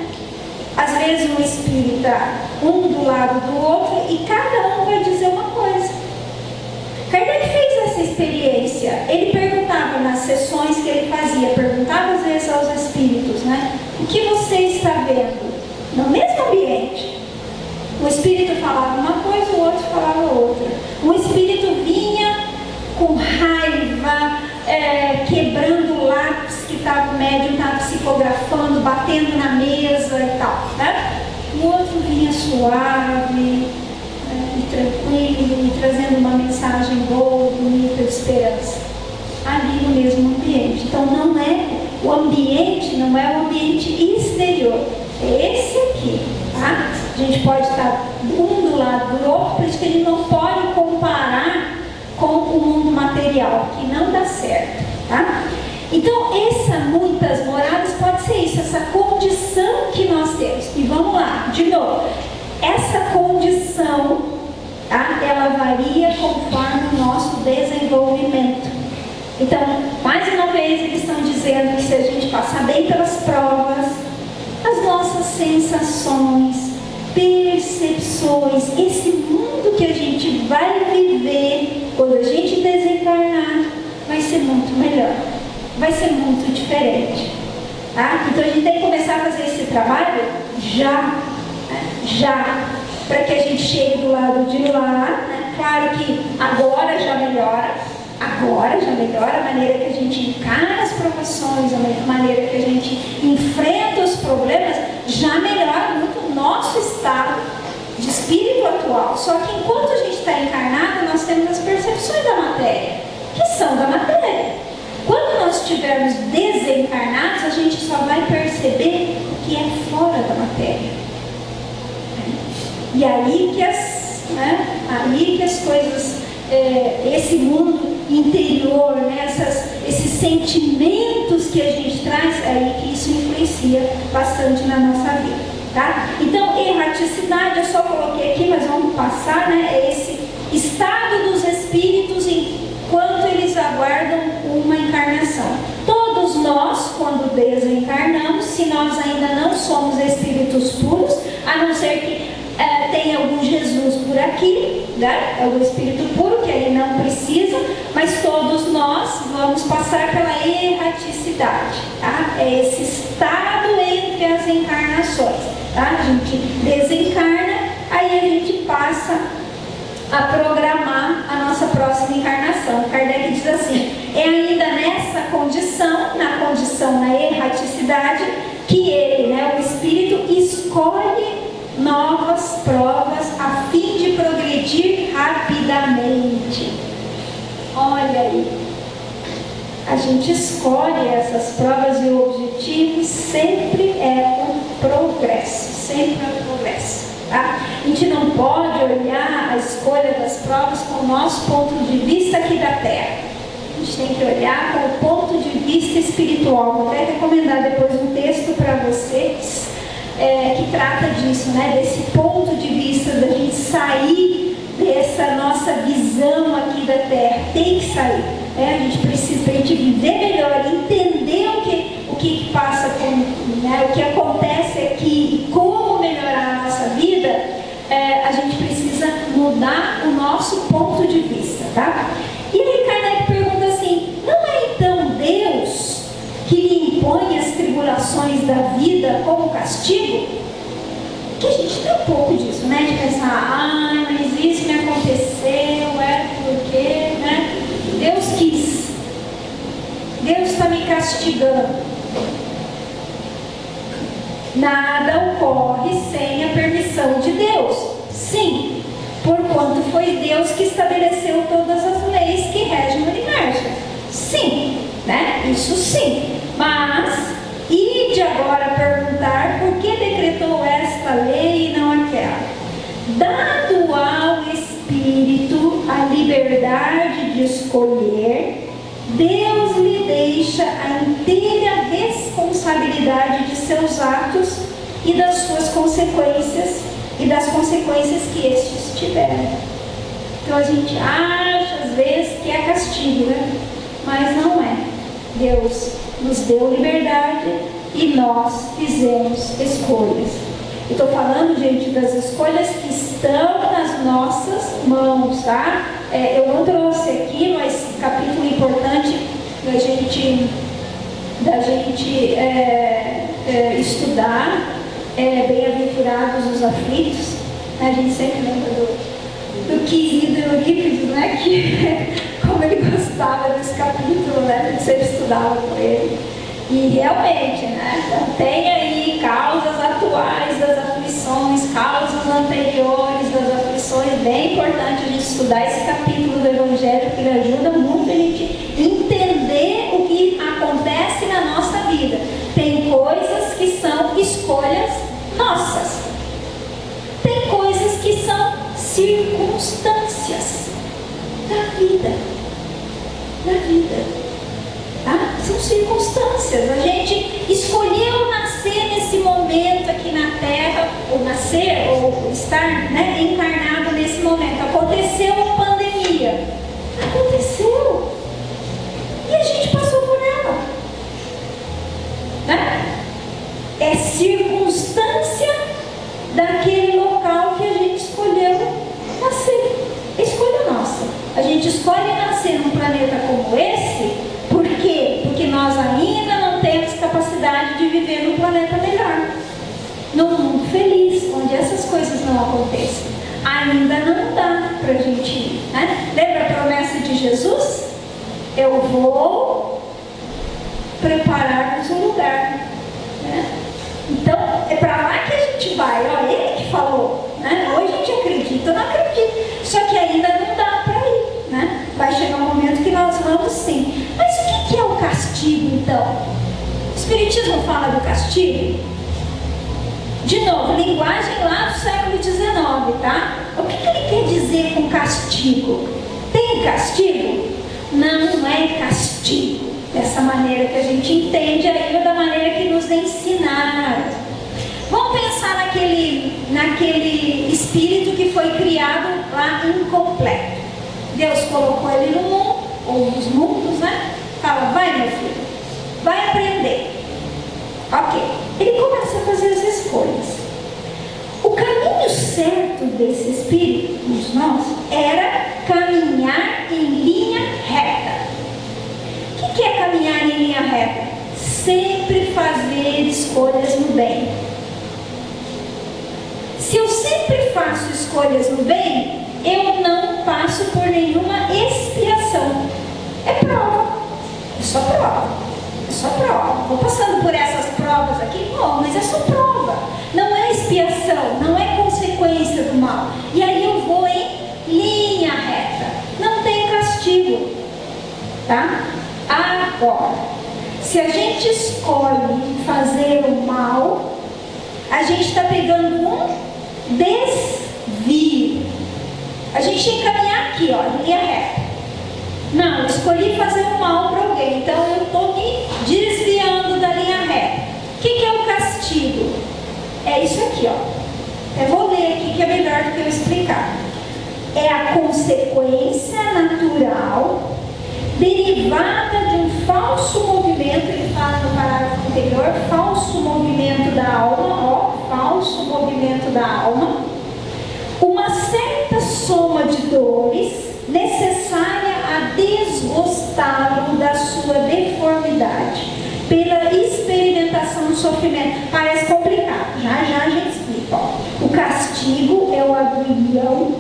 Às vezes um espírita, um do lado do outro, e cada um vai dizer uma coisa. Kardec fez essa experiência. Ele perguntava nas sessões que ele fazia, perguntava às vezes aos espíritos, né? O que você está vendo? No mesmo ambiente. O espírito falava uma coisa, o outro falava outra. Um espírito vinha com raiva, quebrando o lápis que o médium estava psicografando, batendo na mesa e tal, né? O outro vinha suave, e tranquilo, e trazendo uma mensagem boa, bonita, de esperança. Ali no mesmo ambiente. Então não é o ambiente, não é o ambiente exterior. É esse aqui, tá? A gente pode estar um do lado do outro, por isso que a gente não pode comparar com o mundo material, que não dá certo, tá? Então, muitas moradas pode ser isso, essa condição que nós temos. E vamos lá, de novo, essa condição, tá? Ela varia conforme o nosso desenvolvimento. Então, mais uma vez, eles estão dizendo que se a gente passar bem pelas provas, as nossas sensações, percepções, esse mundo que a gente vai viver quando a gente desencarnar, vai ser muito melhor, vai ser muito diferente, tá? Então a gente tem que começar a fazer esse trabalho já, para que a gente chegue do lado de lá, né? Claro que agora já melhora a maneira que a gente encara as provações, a maneira que a gente enfrenta os problemas, já melhora muito o nosso estado de espírito atual. Só que enquanto a gente está encarnado, nós temos as percepções da matéria, que são da matéria. Quando nós estivermos desencarnados, a gente só vai perceber o que é fora da matéria. E aí que as coisas, esse mundo interior, né, esses sentimentos que a gente traz, aí que isso influencia bastante na nossa vida, tá? Então, erraticidade, eu só coloquei aqui, mas vamos passar, né, é esse estado dos espíritos enquanto eles aguardam uma encarnação. Todos nós, quando desencarnamos, se nós ainda não somos espíritos puros, a não ser que tem algum Jesus por aqui, né? Algum espírito puro que ele não precisa, mas todos nós vamos passar pela erraticidade, tá? É esse estado entre as encarnações, tá? A gente desencarna, aí a gente passa a programar a nossa próxima encarnação. Kardec diz assim: é ainda nessa condição, na erraticidade, que ele, né, o espírito, escolhe novas provas a fim de progredir rapidamente. Olha aí, a gente escolhe essas provas e o objetivo sempre é o progresso, tá? A gente não pode olhar a escolha das provas com o nosso ponto de vista aqui da Terra. A gente tem que olhar com o ponto de vista espiritual. Vou até recomendar depois um texto para vocês que trata disso, né? Desse ponto de vista da gente sair dessa nossa visão aqui da Terra. Tem que sair, né? A gente precisa, para a gente viver melhor, entender o que passa, né? O que acontece aqui e como melhorar a nossa vida. A gente precisa mudar o nosso ponto de vista, tá? E aí Kardec pergunta assim: não é então Deus que lhe impõe as tribulações da vida como castigo? Que a gente tem um pouco disso, né? De pensar, mas isso me aconteceu, porque, né? Deus quis. Deus está me castigando. Nada ocorre sem a permissão de Deus. porquanto foi Deus que estabeleceu todas as leis que regem o universo. Sim, né? Isso sim. Mas, ide agora perguntar por que decretou esta lei e não aquela. Dado ao Espírito a liberdade de escolher, Deus lhe deixa a inteira responsabilidade de seus atos e das suas consequências e das consequências que estes tiveram. Então a gente acha às vezes que é castigo, né? Mas não é. Deus nos deu liberdade e nós fizemos escolhas. Eu estou falando, gente, das escolhas que estão nas nossas mãos, tá? Eu não trouxe aqui, mas capítulo importante da gente estudar, bem-aventurados os aflitos. A gente sempre lembra do querido Eurípides, né? Como ele gostava desse capítulo, né? A gente sempre estudava com ele. E realmente, né? Então, tem aí causas atuais das aflições, causas anteriores das aflições. Bem importante a gente estudar esse capítulo do Evangelho, porque ele ajuda muito a gente entender o que acontece na nossa vida. Tem coisas que são escolhas nossas. Tem coisas que são circunstâncias da vida. Da vida. Tá? São circunstâncias. A gente escolheu nascer nesse momento aqui na Terra, ou nascer, ou estar, né, encarnado nesse momento. Aconteceu uma pandemia. Aconteceu. E a gente passou por ela. Né? É circunstância daquele local que a gente escolheu nascer. É escolha nossa. A gente escolhe nascer num planeta como esse. Por quê? Porque nós ainda não temos capacidade de viver num planeta melhor, num mundo feliz, onde essas coisas não acontecem. Ainda não dá para a gente ir, né? Lembra a promessa de Jesus? Eu vou preparar-nos um lugar, né? Então, é para lá que a gente vai. Ó, ele que falou, né? Hoje a gente acredita, eu não acredito. Só que ainda não dá para ir, né? Vai chegar um momento que nós vamos sim. Mas o que é o castigo, então? O Espiritismo fala do castigo? De novo, linguagem lá do século XIX, tá? O que ele quer dizer com castigo? Tem castigo? Não é castigo dessa maneira que a gente entende aí, ou da maneira que nos ensinaram. Vamos pensar naquele espírito que foi criado lá incompleto. Deus colocou ele no mundo, ou nos mundos, né? Fala, vai meu filho, vai aprender. Ok, ele começa a fazer as escolhas. O caminho certo desse espírito, nos nós, era caminhar em linha reta. O que é caminhar em linha reta? Sempre fazer escolhas no bem. Se eu sempre faço escolhas no bem, eu não passo por nenhuma expiação. É prova. É só prova. É só prova. Vou passando por essas provas aqui, mas é só prova. Não é expiação, não é consequência do mal. E aí eu vou em linha reta. Não tem castigo. Tá? Agora, se a gente escolhe fazer o mal, a gente está pegando um desvio. A gente tem que caminhar aqui, ó, em linha reta. Não, eu escolhi fazer o mal para alguém, então eu estou me desviando da linha reta. O que é o castigo? É isso aqui, ó. Eu vou ler aqui que é melhor do que eu explicar. É a consequência natural derivada de um falso movimento, ele fala no parágrafo anterior, falso movimento da alma, ó, falso movimento da alma, uma certa soma de dores necessária a desgostá-lo da sua deformidade, pela experimentação do sofrimento. Parece complicado, já a gente explica. Ó. O castigo é o agrilhão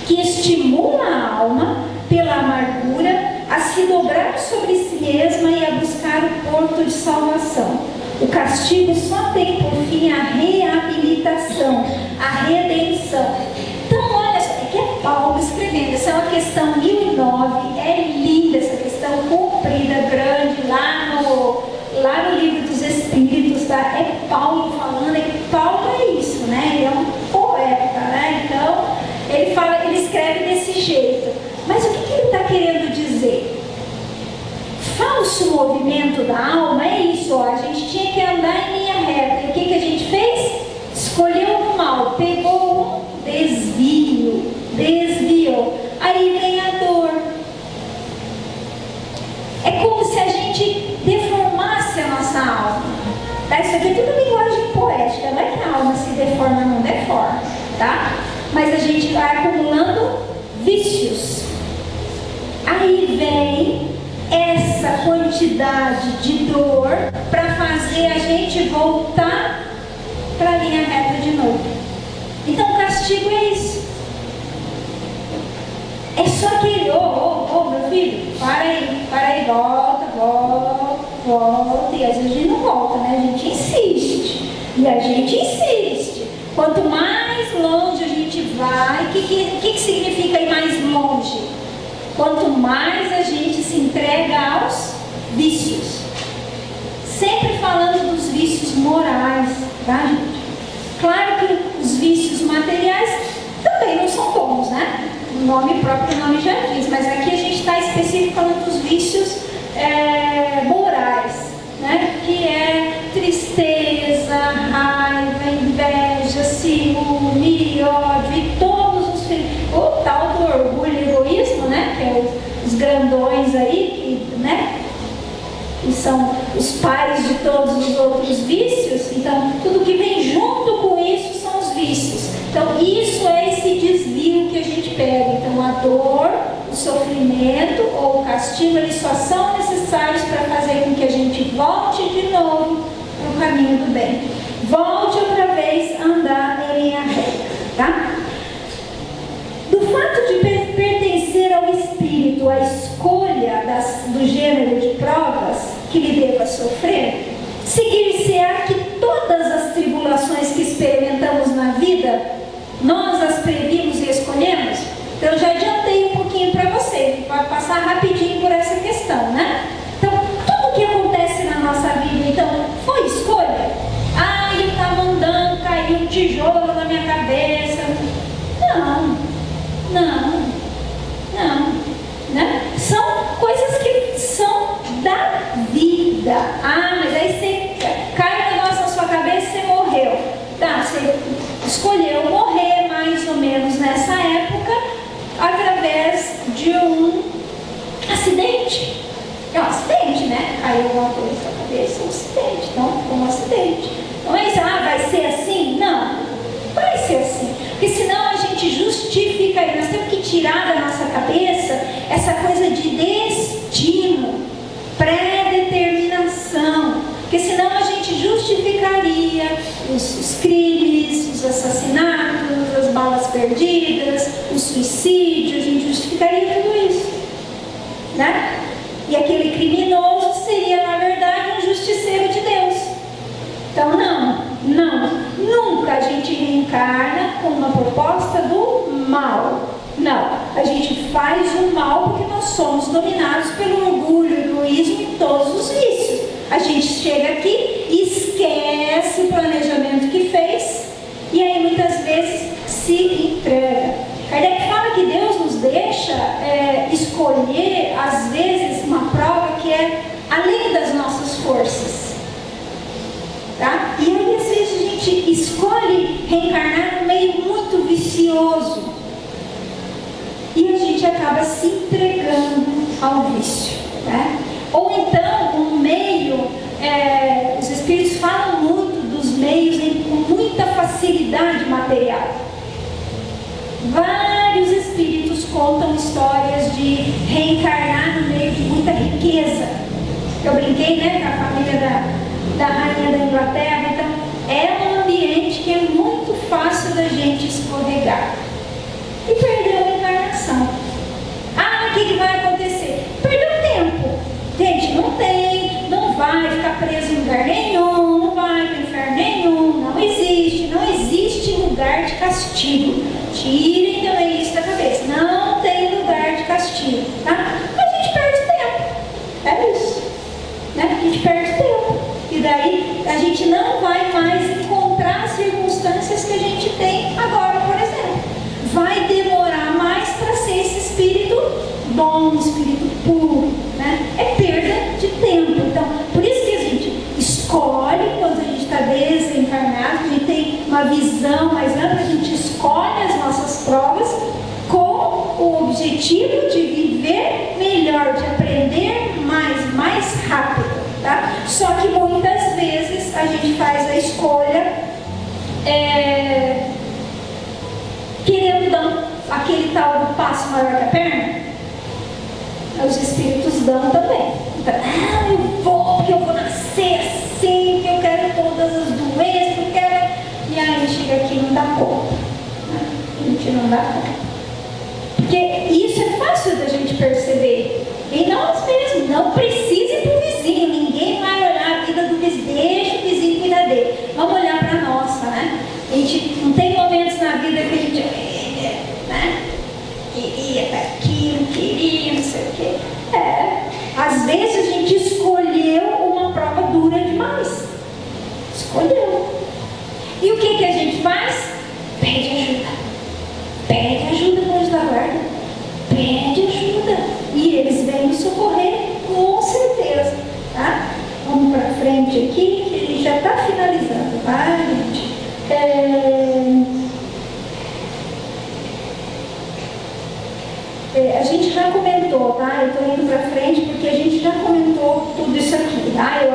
que estimula a alma pela amargura a se dobrar sobre si mesma e a buscar o porto de salvação. O castigo só tem por fim a reabilitação, a redenção. Então, olha só, 9. É linda essa questão, comprida, grande, lá no livro dos Espíritos, tá? É Paulo falando, e Paulo é isso, né? Ele é um poeta, né? Então, ele escreve desse jeito. Mas o que ele está querendo dizer? Falso movimento da alma é isso, ó, a gente tinha que andar em linha reta. E o que a gente fez? Escolheu o mal, pegou um desviou. Aí vem a dor. É como se a gente deformasse a nossa alma. Tá? Isso aqui é tudo linguagem poética, não é que a alma se deforma, não deforma, tá? Mas a gente vai acumulando vícios. Aí vem essa quantidade de dor para fazer a gente voltar para a linha reta de novo. Então o castigo é isso. É só aquele, meu filho, para aí, volta. E às vezes a gente não volta, né? A gente insiste. Quanto mais longe a gente vai, o que significa ir mais longe? Quanto mais a gente se entrega aos vícios. Sempre falando dos vícios morais, tá, gente? Claro que os vícios materiais também não são bons, né? O próprio nome já diz, mas aqui a gente está específico falando dos vícios morais, né? Que é tristeza, raiva, inveja, ciúme, ódio e todos os... O tal do orgulho e egoísmo, né? Que é os grandões aí, né? Que são os pais de todos os outros vícios. Então, tudo que vem junto com isso são os vícios. Então, isso é esse desvio que a gente pega. Então, a dor, o sofrimento ou o castigo, eles só são necessários para fazer com que a gente volte de novo para o caminho do bem. Volte outra vez a andar em linha reta, tá? Do fato de pertencer ao espírito, a escolha do gênero de provas que lhe deva sofrer, seguir-se-á que todas as tribulações que experimentamos na vida, nós as previmos e escolhemos? Então, eu já adiantei um pouquinho para você, para passar rapidinho por essa questão, né? Então, tudo que acontece na nossa vida, então, foi escolha? Eu estava andando, caiu um tijolo na minha cabeça. Não, né? São coisas que são da vida. Mas aí você cai um negócio na sua cabeça e você morreu. Tá, você escolheu morrer mais ou menos nessa época através de um acidente. É um acidente, né? Caiu alguma coisa na sua cabeça, é um acidente. Então, foi um acidente. Mas, vai ser assim? Não, vai ser assim. Porque senão a gente justifica, nós temos que tirar da nossa cabeça essa coisa de destino, pré-determinação. Porque senão a gente justificaria os crimes, os assassinatos, as balas perdidas, o suicídio, a gente justificaria tudo isso, né? E aquele criminoso seria, na verdade, um justiceiro de Deus. Então, nunca a gente reencarna com uma proposta do mal. Não, a gente faz o mal porque nós somos dominados pelo orgulho, egoísmo e todos os vícios. A gente chega aqui, esquece o planejamento que fez e aí muitas vezes se entrega. Kardec fala que Deus nos deixa escolher, às vezes, uma prova que é além das nossas forças. Tá? E aí, às vezes, a gente escolhe reencarnar num meio muito vicioso. E a gente acaba se entregando ao vício. Né? Ou então, um meio, os espíritos falam muito dos meios com muita facilidade material. Vários espíritos contam histórias de reencarnar no meio de muita riqueza. Eu brinquei, né, com a família da rainha da Inglaterra. Então, é um ambiente que é muito fácil da gente escorregar e perder a encarnação. O que vai acontecer? Perdeu tempo. Gente, não vai ficar preso em lugar nenhum, não vai para o inferno nenhum, não existe lugar de castigo. Tirem também isso da cabeça, não tem lugar de castigo, tá? A gente perde tempo. E daí a gente não vai mais encontrar as circunstâncias que a gente tem agora, por exemplo. Vai demorar mais para ser esse espírito bom, espírito puro, né? É perda de tempo. Então, por isso que a gente escolhe, quando a gente está desencarnado, a gente tem uma visão mais ampla, a gente escolhe as nossas provas com o objetivo de viver melhor, de aprender mais rápido, tá? Só que muitas vezes a gente faz a escolha querendo dar aquele tal do passo maior que a perna. Os espíritos dão também. Então, eu vou, porque eu vou nascer assim, que eu quero todas as doenças, que eu quero... E aí chega aqui e não dá conta. Né? A gente não dá conta. Porque isso é fácil da gente perceber. E nós mesmos, não precisa ir para o vizinho, ninguém vai olhar a vida do vizinho, deixa o vizinho cuidar dele. Vamos olhar para a nossa, né? A gente não tem momentos na vida que a gente, né? Queria estar aqui, não queria, não sei o quê. Às vezes a gente escolheu uma prova dura demais. Escolheu. E o que a gente faz? Pede ajuda. Pede ajuda no anjo da guarda. Pede ajuda. E eles vêm nos socorrer com certeza. Tá? Vamos para frente aqui, que ele já está finalizando. Tá, gente? A gente já comentou, tá? Eu estou indo para frente porque a gente já comentou tudo isso aqui, tá? Eu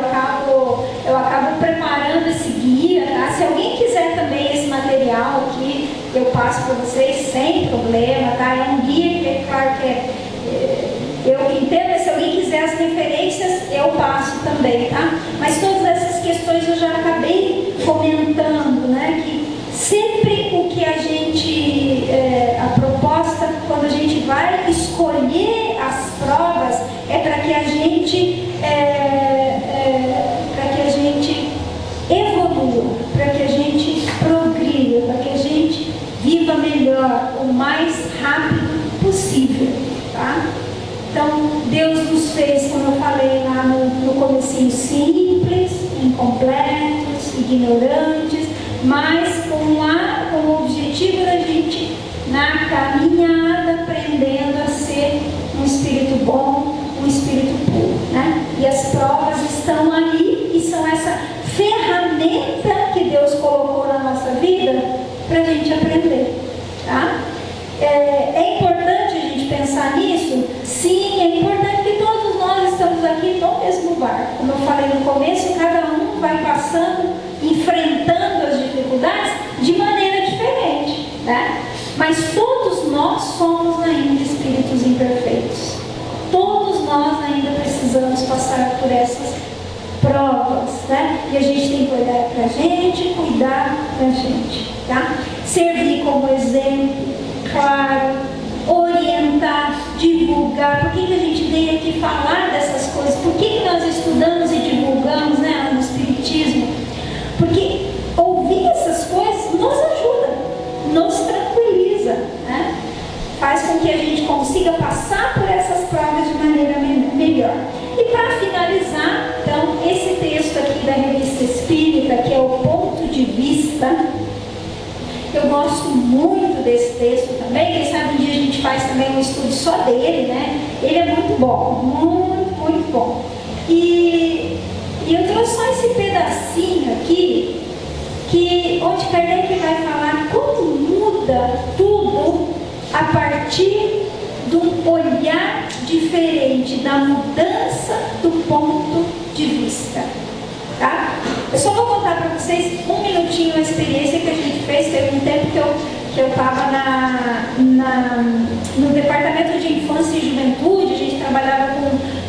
acabo preparando esse guia, tá? Se alguém quiser também esse material aqui, eu passo para vocês sem problema, tá? É um guia que é claro que eu entendo, se alguém quiser as referências, eu passo também, tá? Mas todas essas questões eu já acabei comentando, né? Que sempre o que a gente, a proposta, quando a gente vai escolher as provas, é para que a gente, evolua, para que a gente progrida, para que a gente viva melhor, o mais rápido possível, tá? Então, Deus nos fez, como eu falei lá no comecinho, simples, incompletos, ignorantes, mas com o objetivo da gente, na caminhada, aprendendo a ser um espírito bom, um espírito puro, né? E as provas estão ali e são essa ferramenta que Deus colocou na nossa vida para a gente aprender, tá? É importante a gente pensar nisso? Sim, é importante que todos nós estamos aqui no mesmo barco. Como eu falei no começo, cada um vai passando, enfrentando as dificuldades de maneira diferente, né? Mas todos nós somos ainda espíritos imperfeitos. Todos nós ainda precisamos passar por essas provas, né? E a gente tem que olhar para a gente, cuidar da gente, tá? Servir como exemplo, claro, orientar, divulgar. Por que a gente veio aqui falar dessas coisas? Por que nós estudamos e divulgamos, né, no Espiritismo? Porque ouvir essas coisas nos ajuda, nos tranquiliza, né? Faz com que a gente consiga passar por essas provas de maneira melhor. E para finalizar, então, esse texto aqui da Revista Espírita, que é o Ponto de Vista, eu gosto muito desse texto também. Quem sabe um dia a gente faz também um estudo só dele, né? Ele é muito bom, muito, muito bom. E eu trouxe só esse pedacinho aqui, onde Kardec vai falar como muda tudo a partir do olhar diferente, da mudança do ponto de vista, tá? Eu só vou contar para vocês um minutinho a experiência que a gente fez. Teve um tempo que eu estava no departamento de infância e juventude. A gente trabalhava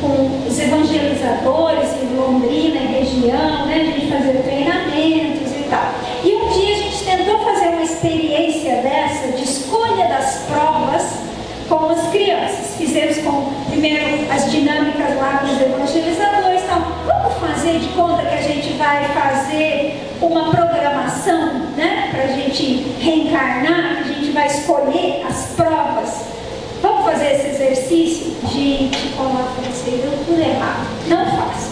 com os evangelizadores em Londrina e região, né? A gente fazia treinamentos e tal. E um dia a gente tentou fazer uma experiência dessa, de escolha das provas com as crianças. Fizemos primeiro as dinâmicas lá com os evangelizadores e tal. Vamos fazer de conta que a gente vai fazer uma programação, né? Para a gente reencarnar, que a gente vai escolher as provas. Vamos fazer esse exercício? Gente, coloca você, deu tudo errado. Não faça.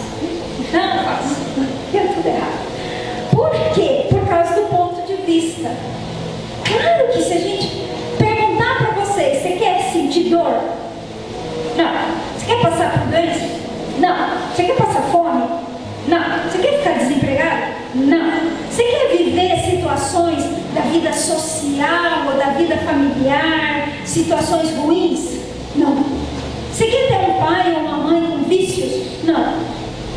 Juro que se a gente perguntar para vocês, você quer sentir dor? Não. Você quer passar por doença? Não. Você quer passar fome? Não. Você quer ficar desempregado? Não. Você quer viver situações da vida social ou da vida familiar, situações ruins? Não. Você quer ter um pai ou uma mãe com vícios? Não.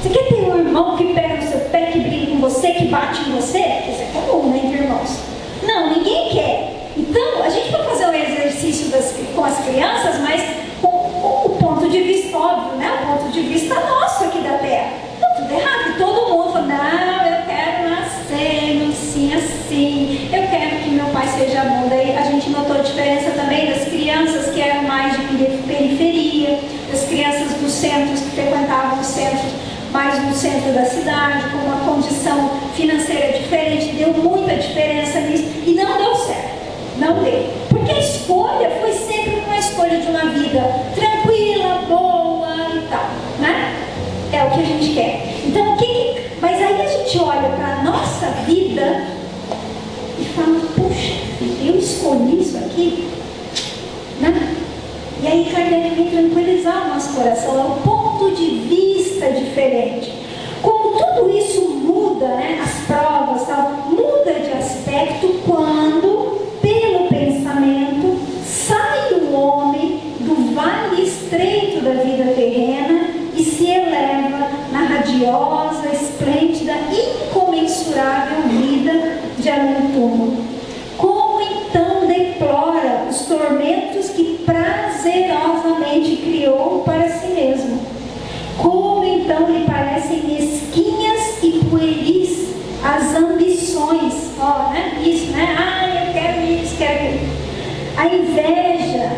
Você quer ter um irmão que pega no seu pé, que briga com você, que bate em você? Isso é comum, né, entre irmãos? Não, ninguém quer. Então, a gente vai fazer um exercício com as crianças, mas com o ponto de vista óbvio, né? O ponto de vista nosso aqui da Terra. Então, tudo errado. E todo mundo fala, não, eu quero nascer assim. Eu quero que meu pai seja bom. Daí a gente notou a diferença também das crianças que eram mais de periferia, das crianças dos centros que frequentavam os centros mais no centro da cidade, com uma condição financeira diferente. Deu muita diferença nisso e não deu certo. Não deu. Porque a escolha foi sempre uma escolha de uma vida tranquila, boa e tal, né? É o que a gente quer. Então, mas aí a gente olha para a nossa vida e fala, puxa, eu escolhi isso aqui, né? E aí Kardec vem tranquilizar o nosso coração, é um ponto de vista diferente. Como tudo isso muda, né, as provas, tal, muda de aspecto quando, pelo pensamento, sai o homem do vale estreito da vida terrena e se eleva na radiosa, esplêndida, incomensurável vida de além-túmulo. Como então deplora os tormentos que prazerosamente criou para si mesmo? Como então lhe parecem mesquinhas e pueris as ambições? Né? Isso, né? Eu quero isso, quero isso. A inveja,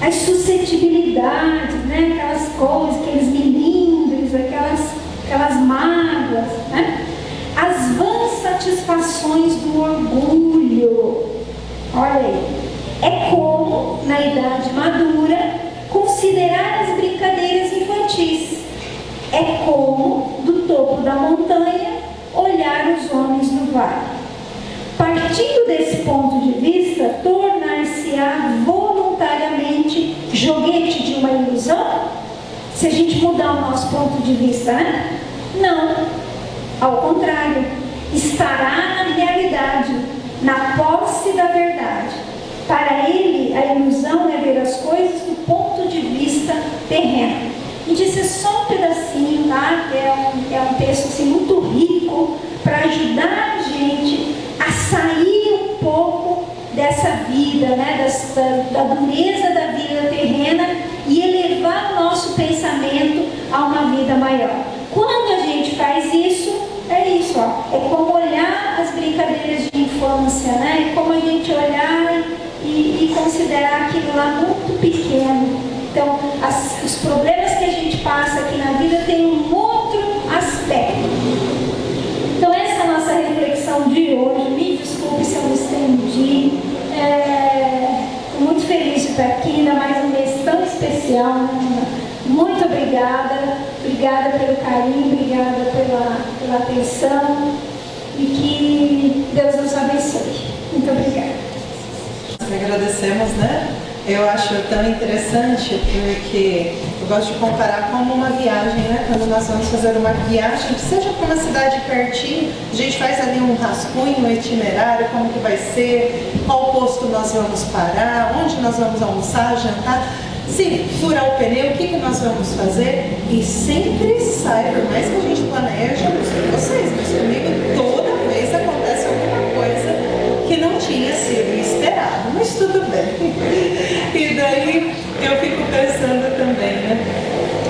as suscetibilidades, né? Aquelas coisas, aqueles milindres, aquelas mágoas, né? As vãs satisfações do orgulho. Olha aí. É como, na idade madura, considerar as brincadeiras infantis. É como, do topo da montanha, olhar os homens no vale. Partindo desse ponto de vista, tornar-se-á voluntariamente joguete de uma ilusão? Se a gente mudar o nosso ponto de vista, né? Não. Ao contrário, estará na realidade, na posse da verdade. Para ele, a ilusão é ver as coisas do ponto de vista terreno. E disse só um pedacinho, tá? É um texto assim, muito rico para ajudar a gente a sair um pouco dessa vida, né? Da dureza da vida terrena e elevar o nosso pensamento a uma vida maior. Quando a gente faz isso, é isso, ó, é como olhar as brincadeiras de infância, né? É como a gente olhar e considerar aquilo lá muito pequeno. Então, os problemas que a gente passa aqui na vida tem um outro aspecto. Então, essa é a nossa reflexão de hoje. Me desculpe se eu me estendi. Estou muito feliz de estar aqui, ainda mais um mês tão especial, né? Muito obrigada. Obrigada pelo carinho, obrigada pela atenção e que Deus nos abençoe. Muito obrigada. Nós agradecemos, né? Eu acho tão interessante porque eu gosto de comparar como uma viagem, né? Quando nós vamos fazer uma viagem, seja para uma cidade pertinho, a gente faz ali um rascunho, um itinerário, como que vai ser, qual posto nós vamos parar, onde nós vamos almoçar, jantar. Se furar o pneu, o que nós vamos fazer? E sempre sai, por mais que a gente planeje, eu não sei vocês, mas comigo toda vez acontece alguma coisa que não tinha sido esperado, mas tudo bem. E daí eu fico pensando também, né?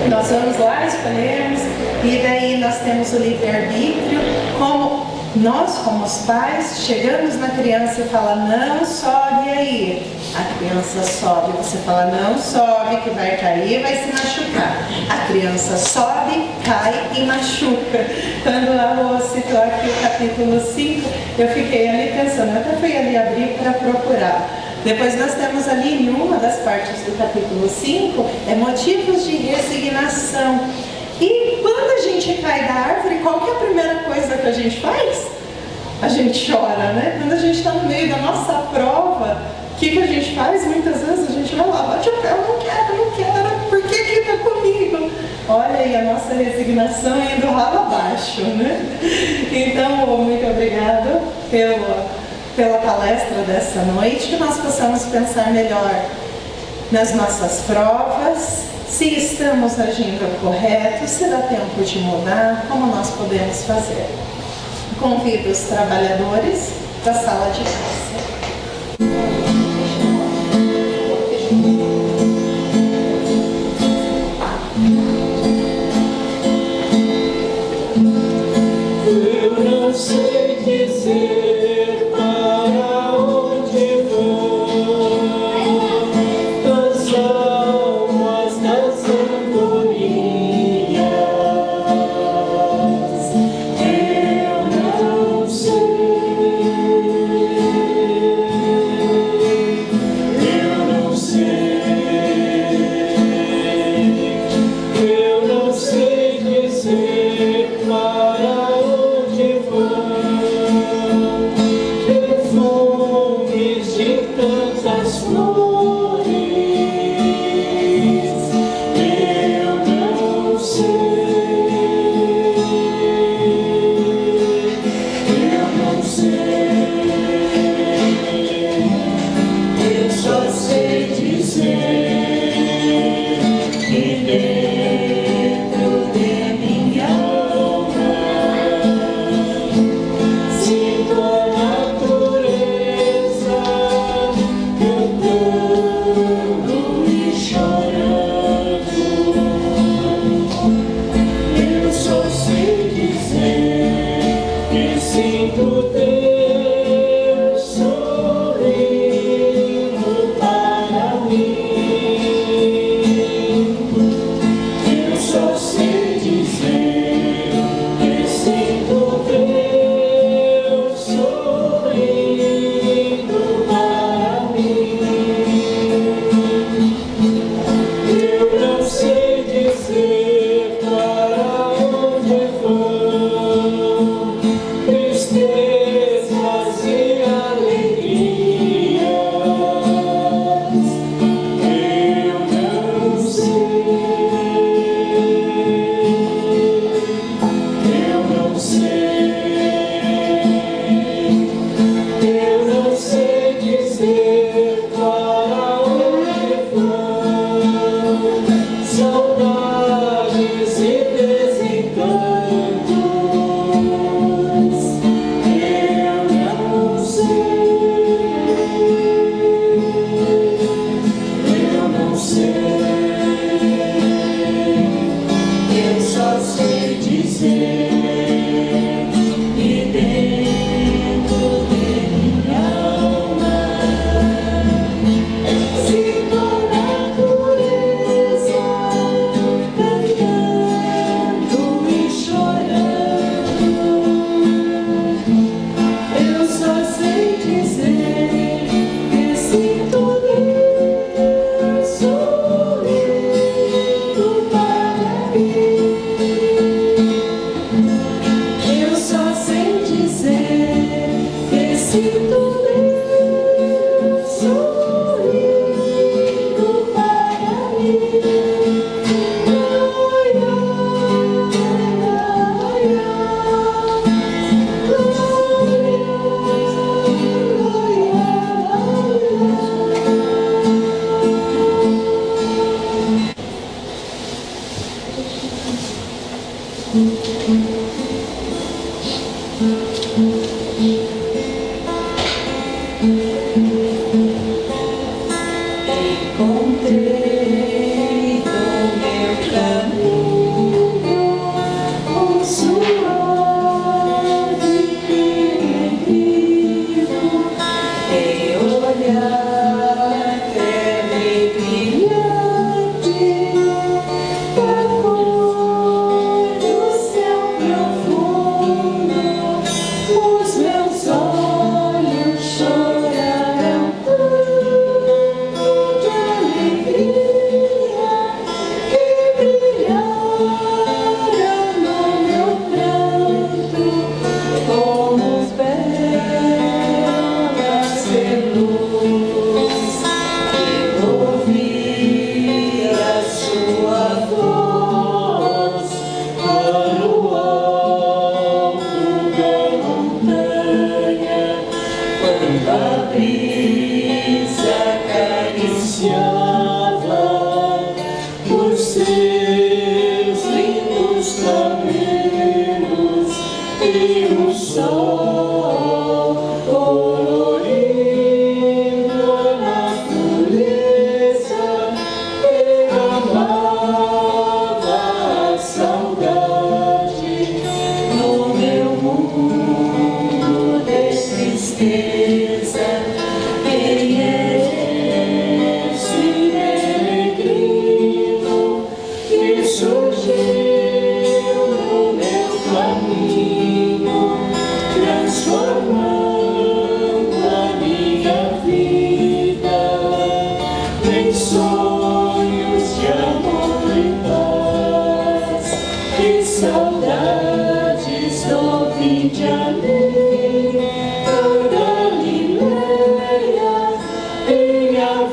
Nós vamos lá, escolhemos, e daí nós temos o livre-arbítrio, como nós, como os pais, chegamos na criança e fala, não sobe aí. A criança sobe, você fala, não sobe, que vai cair, vai se machucar. A criança sobe, cai e machuca. Quando a Rô citou aqui o capítulo 5, eu fiquei ali pensando, eu até fui ali abrir para procurar. Depois nós temos ali, em uma das partes do capítulo 5, motivos de resignação. E quando a gente cai da árvore, qual que é a primeira coisa que a gente faz? A gente chora, né? Quando a gente está no meio da nossa prova, que a gente faz? Muitas vezes a gente vai lá, bate o pé, eu não quero, por que que tá comigo? Olha aí a nossa resignação indo ralo abaixo, né? Então, muito obrigada pela palestra dessa noite, que nós possamos pensar melhor nas nossas provas, se estamos agindo correto, se dá tempo de mudar, como nós podemos fazer. Convido os trabalhadores para a sala de classe. Eu não sei dizer para onde vou, as almas das andorinhas. Eu não sei, eu não sei, eu não sei dizer para onde vão perfumes de tantas flores. Eu não sei, eu não sei, eu só sei dizer que dentro de minha alma sinto a natureza cantando e chorando. Eu só sei dizer que sinto Deus sorrindo para mim.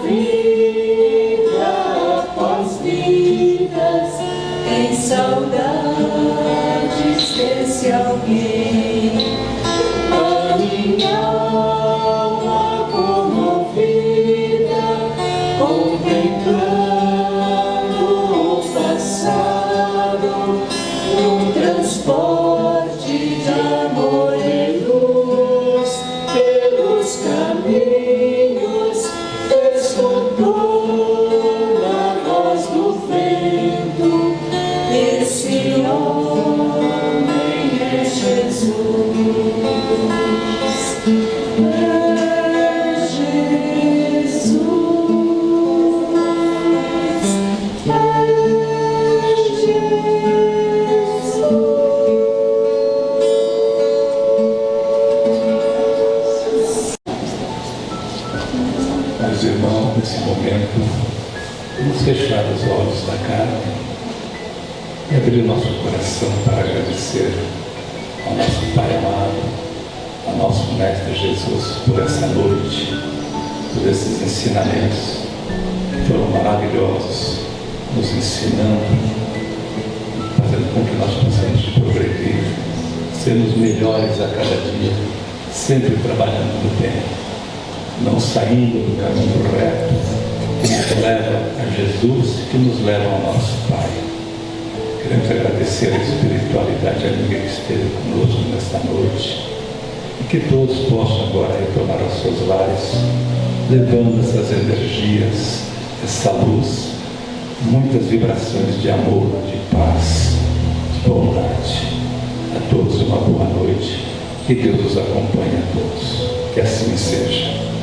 vida após vidas, tem saudades desse alguém. A minha alma comovida, contemplando o passado, num transporte de amor e luz, pelos caminhos, escutou na voz do vento, esse homem é Jesus. Meus irmãos, nesse momento, vamos fechar os olhos da carne e abrir nosso coração para agradecer ao nosso Pai amado, ao nosso Mestre Jesus, por essa noite, por esses ensinamentos que foram maravilhosos, nos ensinando, fazendo com que nós possamos progredir, sermos melhores a cada dia, sempre trabalhando no bem, não saindo do caminho reto, que nos leva a Jesus, que nos leva ao nosso Pai. Queremos agradecer a espiritualidade amiga que esteve conosco nesta noite, e que todos possam agora retornar aos seus lares, levando essas energias, essa luz, muitas vibrações de amor, de paz, de bondade. A todos uma boa noite, que Deus os acompanhe a todos. Que assim seja.